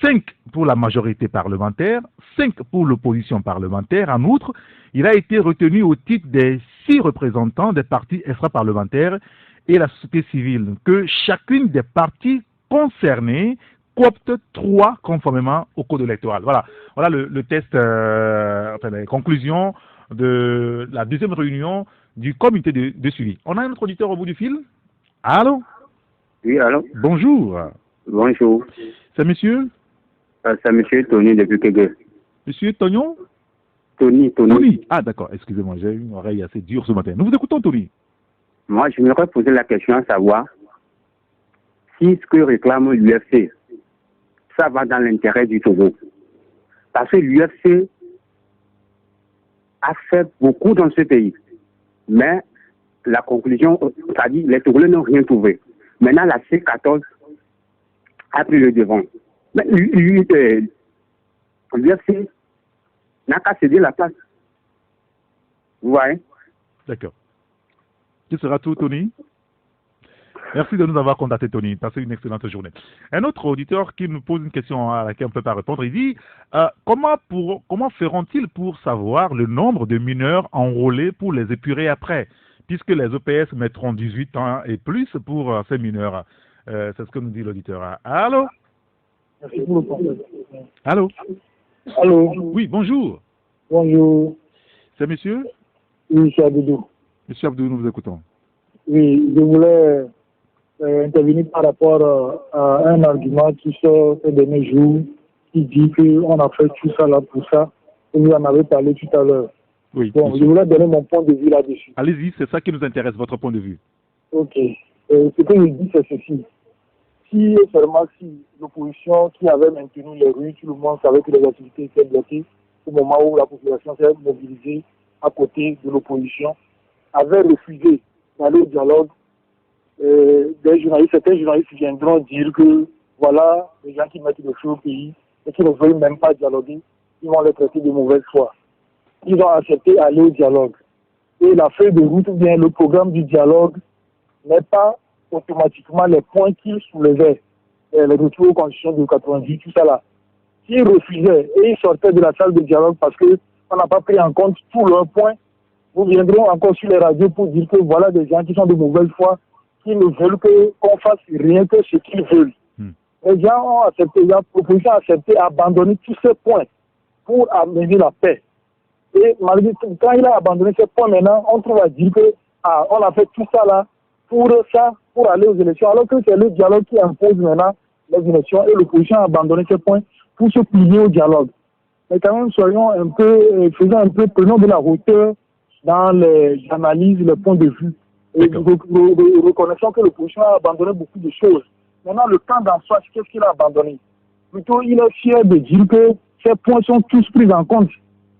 5 pour la majorité parlementaire, 5 pour l'opposition parlementaire. En outre, il a été retenu au titre des 6 représentants des partis extra-parlementaires et la société civile que chacune des parties concernées coopte 3 conformément au code électoral. Voilà le test, enfin les conclusions de la deuxième réunion du comité de suivi. On a un autre auditeur au bout du fil. Allô? Oui, allô? Bonjour. Bonjour. C'est monsieur? C'est monsieur Tony depuis Kégué. Monsieur Tognon? Tony. Ah d'accord, excusez-moi, j'ai une oreille assez dure ce matin. Nous vous écoutons, Tony. Moi, je voudrais poser la question à savoir si ce que réclame l'UFC, ça va dans l'intérêt du Togo. Parce que l'UFC a fait beaucoup dans ce pays. Mais la conclusion, c'est-à-dire les Togolais n'ont rien trouvé. Maintenant, la C14 a pris le devant. Mais l'UFC n'a qu'à céder la place. Vous voyez? D'accord. Ce sera tout, Tony. Merci de nous avoir contacté, Tony. Passez une excellente journée. Un autre auditeur qui nous pose une question à laquelle on ne peut pas répondre, il dit comment feront-ils pour savoir le nombre de mineurs enrôlés pour les épurer après, puisque les OPS mettront 18 ans et plus pour ces mineurs. C'est ce que nous dit l'auditeur. Allô? Merci pour le conseil. Allô? Allô? Oui, bonjour. Bonjour. C'est monsieur? Oui, c'est Abdou. Monsieur Abdou, nous vous écoutons. Oui, je voulais intervenir par rapport à un argument qui sort ces derniers jours, qui dit qu'on a fait tout ça là pour ça, et vous en avez parlé tout à l'heure. Oui. Bon, monsieur. je voulais donner mon point de vue là-dessus. Allez-y, c'est ça qui nous intéresse, votre point de vue. Ok. Ce que je dis, c'est ceci. Si seulement si l'opposition qui avait maintenu les rues, tout le monde savait que les activités étaient bloquées, au moment où la population s'est mobilisée à côté de l'opposition, avait refusé d'aller au dialogue, certains journalistes viendront dire que voilà, les gens qui mettent le feu au pays et qui ne veulent même pas dialoguer, ils vont les traiter de mauvaise foi. Ils ont accepté d'aller au dialogue. Et la feuille de route ou bien le programme du dialogue n'est pas automatiquement les points qu'ils soulevaient, les retours aux constitutions de 90, tout ça là. S'ils refusaient et ils sortaient de la salle de dialogue parce qu'on n'a pas pris en compte tous leurs points, vous viendront encore sur les radios pour dire que voilà des gens qui sont de mauvaise foi, qui ne veulent qu'on fasse rien que ce qu'ils veulent. Les gens ont accepté, l'opposition a accepté d'abandonner tous ces points pour amener la paix. Et malgré tout, quand il a abandonné ces points maintenant, on trouve à dire que on a fait tout ça là pour aller aux élections, alors que c'est le dialogue qui impose maintenant les élections et l'opposition a abandonné ces points pour se plier au dialogue. Mais quand même, prenons de la hauteur dans les analyses, les points de vue. Et reconnaissons que l'opposition a abandonné beaucoup de choses. Maintenant, le camp d'en soi, qu'est-ce qu'il a abandonné? Plutôt, il est fier de dire que ces points sont tous pris en compte.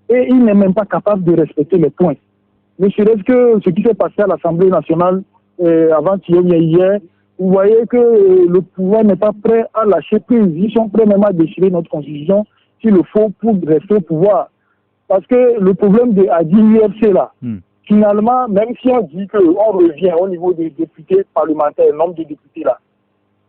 Et il n'est même pas capable de respecter les points. Ne serait-ce que ce qui s'est passé à l'Assemblée nationale hier, vous voyez que le pouvoir n'est pas prêt à lâcher prise. Ils sont prêts même à déchirer notre constitution s'il le faut pour rester au pouvoir. Parce que le problème de l'UFC là, finalement, même si on dit qu'on revient au niveau des députés parlementaires, le nombre de députés là,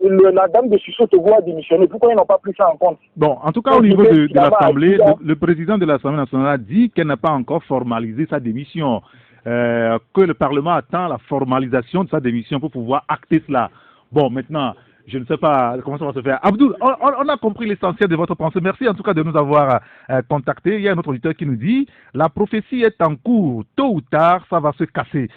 la dame de Susso Togo a démissionné. Pourquoi ils n'ont pas pris ça en compte? Bon, en tout cas, au niveau de l'Assemblée, le président de l'Assemblée nationale a dit qu'elle n'a pas encore formalisé sa démission. Que le Parlement attend la formalisation de sa démission pour pouvoir acter cela. Bon, maintenant, je ne sais pas comment ça va se faire. Abdoul, on a compris l'essentiel de votre pensée. Merci en tout cas de nous avoir contactés. Il y a un autre auditeur qui nous dit « La prophétie est en cours. Tôt ou tard, ça va se casser,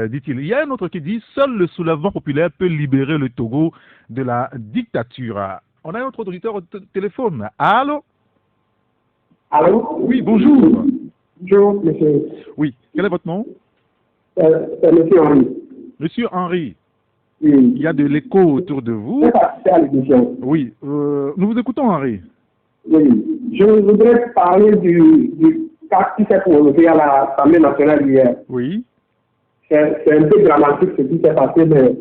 dit-il. » Il y a un autre qui dit « Seul le soulèvement populaire peut libérer le Togo de la dictature. » On a un autre auditeur au téléphone. Allô? Allô? Oui, bonjour. Bonjour, monsieur. Oui, quel est votre nom? C'est monsieur Henri. Monsieur Henri, Oui. il y a de l'écho autour de vous. C'est parti à l'émission. Oui, nous vous écoutons, Henri. Oui. Je voudrais parler du cas qui s'est prononcé à l'Assemblée nationale hier. Oui. C'est un peu dramatique ce qui s'est passé, mais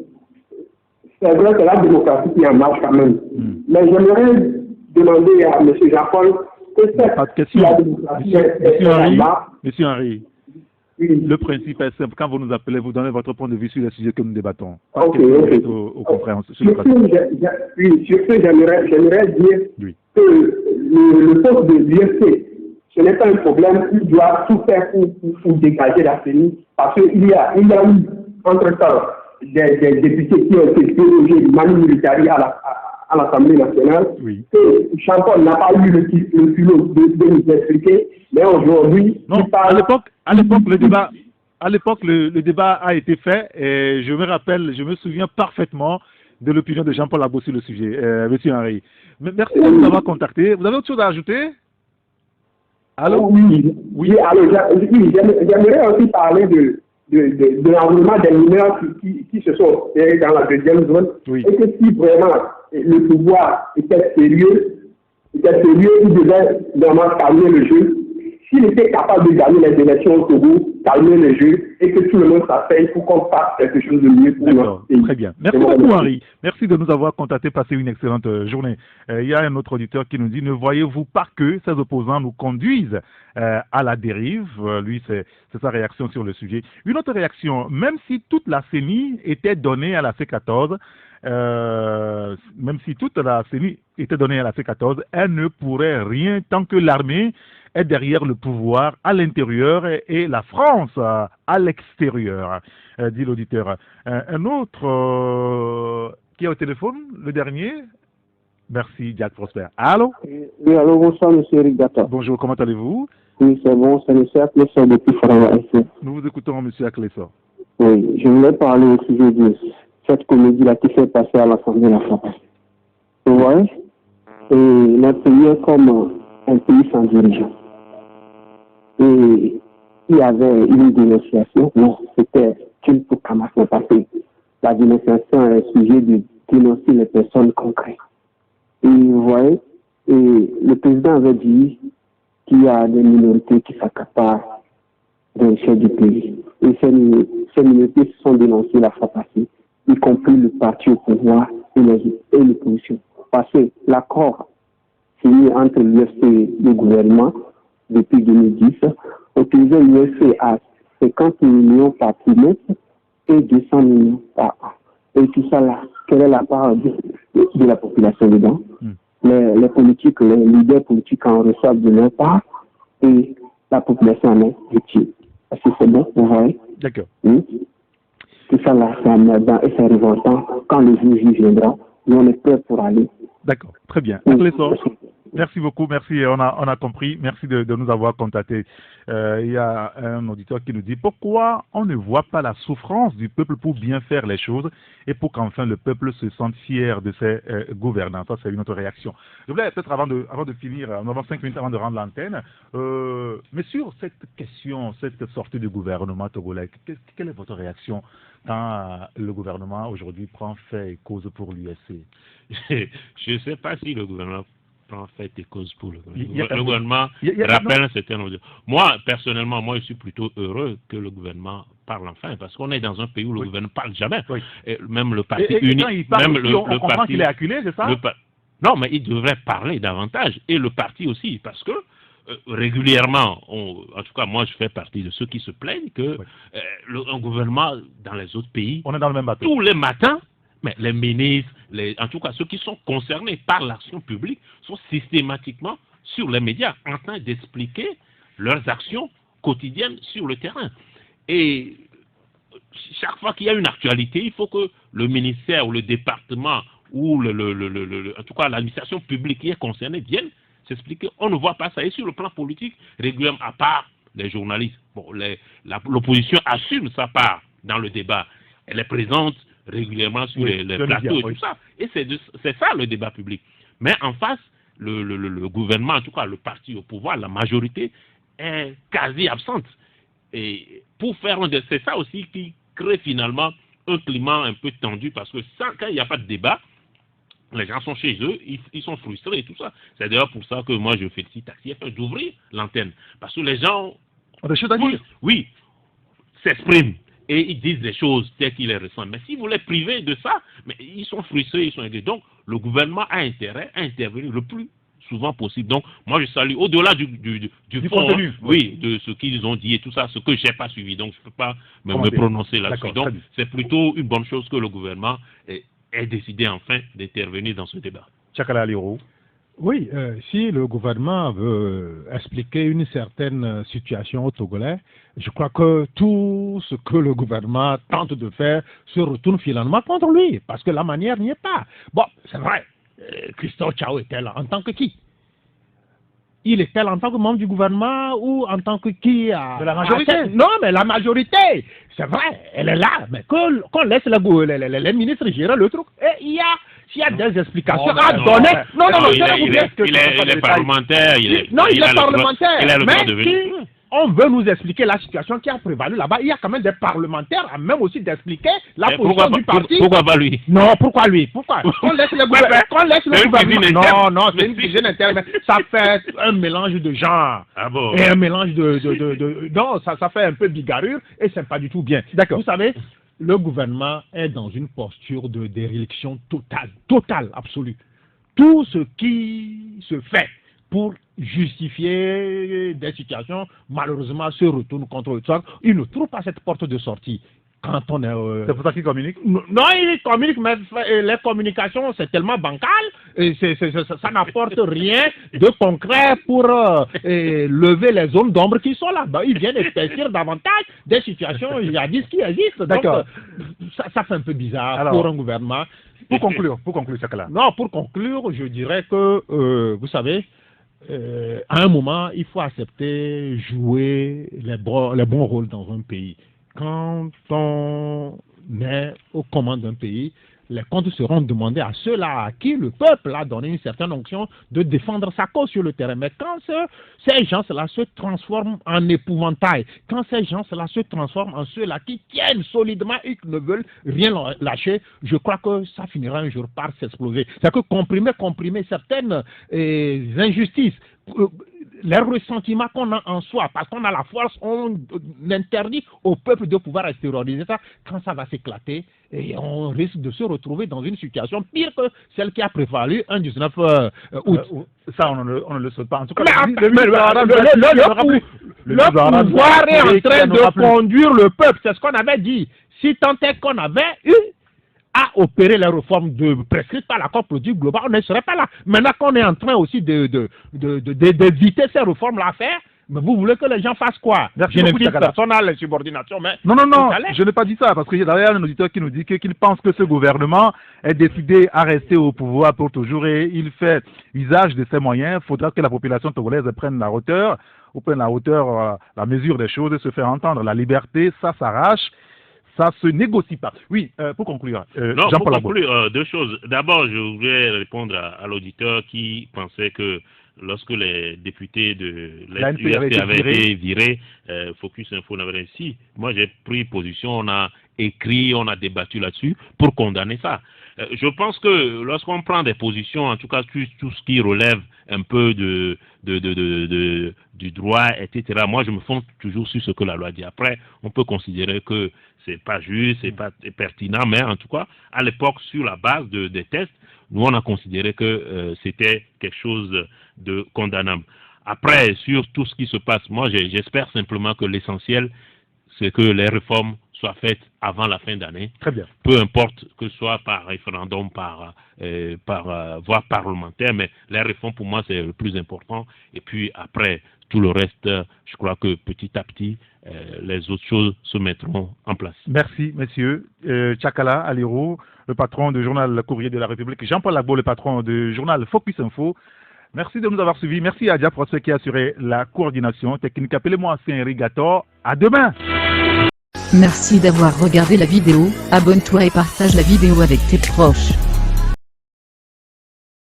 c'est vrai que la démocratie qui en marche quand même. Mais j'aimerais demander à M. Jean-Paul que c'est la démocratie Monsieur Henri, le principe est simple. Quand vous nous appelez, vous donnez votre point de vue sur les sujets que nous débattons. Ok. Aux conférences. Sur ce, j'aimerais dire que le poste de l'UFC, ce n'est pas un problème. Il doit tout faire pour dégager la CENI, parce qu'il y a eu, entre-temps, des députés qui ont été délogés du manu militari à l'Assemblée nationale. Oui. Que Jean-Paul n'a pas eu le culot de nous expliquer, mais aujourd'hui, non, à l'époque, le débat a été fait et je me souviens parfaitement de l'opinion de Jean-Paul Labo sur le sujet, monsieur Henri. Merci de nous avoir contacté. Vous avez autre chose à ajouter? Allô? Oui, j'aimerais aussi parler de l'environnement des mineurs qui se sont opérés dans la deuxième zone. Oui. Et que si vraiment le pouvoir était sérieux, il devait vraiment calmer le jeu. S'il était capable de gagner les élections au Togo, calmer le jeu et que tout le monde s'asseye pour qu'on fasse quelque chose de mieux pour notre pays. Très bien. Merci beaucoup, Henri. Merci de nous avoir contactés. Passez une excellente journée. Il y a un autre auditeur qui nous dit: ne voyez-vous pas que ces opposants nous conduisent à la dérive? Lui, c'est sa réaction sur le sujet. Une autre réaction: même si toute la CENI était donnée à la C14, elle ne pourrait rien tant que l'armée est derrière le pouvoir à l'intérieur et la France à l'extérieur, dit l'auditeur. Un autre qui est au téléphone, le dernier. Merci, Jack Prosper. Allô? Oui, allô, bonsoir, monsieur Eric Data. Bonjour, comment allez-vous? Oui, c'est bon, c'est monsieur Aklessor depuis Farama. Nous vous écoutons, monsieur Aklessor. Oui, je voulais parler au sujet de cette comédie-là qui s'est passée à l'Assemblée nationale. Vous voyez? Et notre pays est comme un pays sans dirigeant. Et il y avait une dénonciation, non, c'était une pour Kamasson, parce que la dénonciation est le sujet de dénoncer les personnes concrètes. Et vous voyez, et le président avait dit qu'il y a des minorités qui s'accaparent des chefs du pays. Et ces minorités se sont dénoncées la fois passée, y compris le parti au pouvoir et l'opposition. Parce que l'accord signé entre l'UFC et le gouvernement depuis 2010 autorisait l'UFC à 50 millions par trimestre et 200 millions par an. Et tout ça là, quelle est la part de la population dedans? Les politiques, les leaders politiques en reçoivent de leur part et la population en est victime. Est-ce que c'est bon, vous voyez? D'accord. Oui. Tout ça là, c'est emmerdant et c'est révoltant. Quand le juge viendra, nous on est prêts pour aller. D'accord, très bien. Merci beaucoup, merci, on a compris. Merci de nous avoir contactés. Il y a un auditeur qui nous dit: pourquoi on ne voit pas la souffrance du peuple pour bien faire les choses et pour qu'enfin le peuple se sente fier de ses gouvernants? Ça, c'est une autre réaction. Je voulais peut-être, avant de finir, on avance 5 minutes avant de rendre l'antenne, mais sur cette question, cette sortie du gouvernement togolais, quelle est votre réaction quand le gouvernement aujourd'hui prend fait et cause pour l'USC? Je ne sais pas si le gouvernement prend fait et cause pour le gouvernement. Rappelle un certain nombre de... Moi, personnellement, je suis plutôt heureux que le gouvernement parle enfin, parce qu'on est dans un pays où le gouvernement ne parle jamais. Et même le parti unique... on comprend qu'il est acculé, c'est ça? Non, mais il devrait parler davantage. Et le parti aussi, parce que régulièrement, en tout cas, moi, je fais partie de ceux qui se plaignent que un gouvernement dans les autres pays... On est dans le même bateau. Tous les matins, mais les ministres, en tout cas ceux qui sont concernés par l'action publique, sont systématiquement sur les médias en train d'expliquer leurs actions quotidiennes sur le terrain. Et chaque fois qu'il y a une actualité, il faut que le ministère ou le département ou en tout cas l'administration publique qui est concernée vienne s'expliquer. On ne voit pas ça. Et sur le plan politique, régulièrement, à part les journalistes, bon, l'opposition assume sa part dans le débat. Elle est présente régulièrement sur les plateaux et tout ça. Et c'est ça le débat public. Mais en face, le gouvernement, en tout cas le parti au pouvoir, la majorité, est quasi absente. Et pour faire c'est ça aussi qui crée finalement un climat un peu tendu, parce que quand il n'y a pas de débat, les gens sont chez eux, ils sont frustrés et tout ça. C'est d'ailleurs pour ça que moi je félicite Taxi FM d'ouvrir l'antenne. Parce que les gens ont des choses à dire. Oui, s'expriment et ils disent des choses telles qu'ils les ressentent. Mais si vous les privez de ça, mais ils sont frustrés, ils sont aidés. Donc le gouvernement a intérêt à intervenir le plus souvent possible. Donc moi je salue, au-delà du fond, contenu, oui, de ce qu'ils ont dit et tout ça, ce que je n'ai pas suivi. Donc je ne peux pas me prononcer là-dessus. Donc c'est plutôt une bonne chose que le gouvernement ait décidé enfin d'intervenir dans ce débat. Tchakala Aliro. Oui, si le gouvernement veut expliquer une certaine situation au Togolais, je crois que tout ce que le gouvernement tente de faire se retourne finalement contre lui, parce que la manière n'y est pas. Bon, c'est vrai, Christophe Tchao était là en tant que qui? Il était là en tant que membre du gouvernement ou en tant que qui? De la majorité. Non, mais la majorité, c'est vrai, elle est là, mais qu'on laisse les ministres gérer le truc. Et s'il y a des explications à donner. Non, il est parlementaire. Il est parlementaire. Mais si on veut nous expliquer la situation qui a prévalu là-bas, il y a quand même des parlementaires à même aussi d'expliquer la position du parti. Pourquoi pas lui? Non, pourquoi lui? Pourquoi? Qu'on laisse le gouvernement. Non, c'est une cuisine interne. Ça fait un mélange de genres. Ah bon? Et un mélange non, ça fait un peu bigarrure et c'est pas du tout bien. D'accord. Vous savez, le gouvernement est dans une posture de déréliction totale, absolue. Tout ce qui se fait pour justifier des situations, malheureusement, se retourne contre eux. Il ne trouve pas cette porte de sortie. Quand on est... C'est pour ça qu'il communique? Non, il communique, mais les communications, c'est tellement bancal, et ça n'apporte rien de concret pour lever les zones d'ombre qui sont là. Ils viennent épaissir davantage des situations jadis qui existent. D'accord. Donc, ça fait un peu bizarre pour un gouvernement. Pour conclure, Tchakala. Non, pour conclure, je dirais que, vous savez, à un moment, il faut accepter jouer les bons rôles dans un pays. Quand on est aux commandes d'un pays, les comptes seront demandés à ceux-là à qui le peuple a donné une certaine onction de défendre sa cause sur le terrain. Mais quand ces gens-là se transforment en épouvantail, quand ces gens-là se transforment en ceux-là qui tiennent solidement et qui ne veulent rien lâcher, je crois que ça finira un jour par s'exploser. C'est que comprimer certaines injustices, les ressentiments qu'on a en soi, parce qu'on a la force, on interdit au peuple de pouvoir extérioriser ça. Quand ça va s'éclater, et on risque de se retrouver dans une situation pire que celle qui a prévalu un 19 août. Ça, on ne le souhaite pas. En tout cas, le pouvoir est en train de conduire le peuple. C'est ce qu'on avait dit. Si tant est qu'on avait eu à opérer les réformes prescrites par l'accord produit global, on ne serait pas là. Maintenant qu'on est en train aussi d'éviter ces réformes-là à faire, mais vous voulez que les gens fassent quoi? Merci je beaucoup, n'ai personne à la subordination, mais... Non, je n'ai pas dit ça, parce qu'il y a d'ailleurs un auditeur qui nous dit qu'il pense que ce gouvernement est décidé à rester au pouvoir pour toujours et il fait usage de ses moyens. Il faudra que la population togolaise prenne la hauteur, la mesure des choses et se faire entendre. La liberté, ça s'arrache. Ça se négocie pas. Oui, pour conclure. Pour conclure, deux choses. D'abord, je voulais répondre à l'auditeur qui pensait que lorsque les députés de l'UFT avaient été virés, Focus Info n'avait réussi. Moi, j'ai pris position, on a écrit, on a débattu là-dessus pour condamner ça. Je pense que lorsqu'on prend des positions, en tout cas tout ce qui relève un peu du droit, etc., moi je me fonde toujours sur ce que la loi dit. Après, on peut considérer que c'est pas juste, c'est pas pertinent, mais en tout cas, à l'époque, sur la base des tests, nous on a considéré que c'était quelque chose de condamnable. Après, sur tout ce qui se passe, moi j'espère simplement que l'essentiel, c'est que les réformes soient faites avant la fin d'année. Très bien. Peu importe que ce soit par référendum, par voie parlementaire, mais les réformes pour moi c'est le plus important. Et puis après, tout le reste, je crois que petit à petit, les autres choses se mettront en place. Merci, messieurs. Tchakala Aliro, le patron du journal Le Courrier de la République, Jean-Paul Lagbo, le patron du journal Focus Info. Merci de nous avoir suivis. Merci à Adia Proce qui a assuré la coordination technique. Appelez-moi Saint-Rigator. À demain. Merci d'avoir regardé la vidéo. Abonne-toi et partage la vidéo avec tes proches.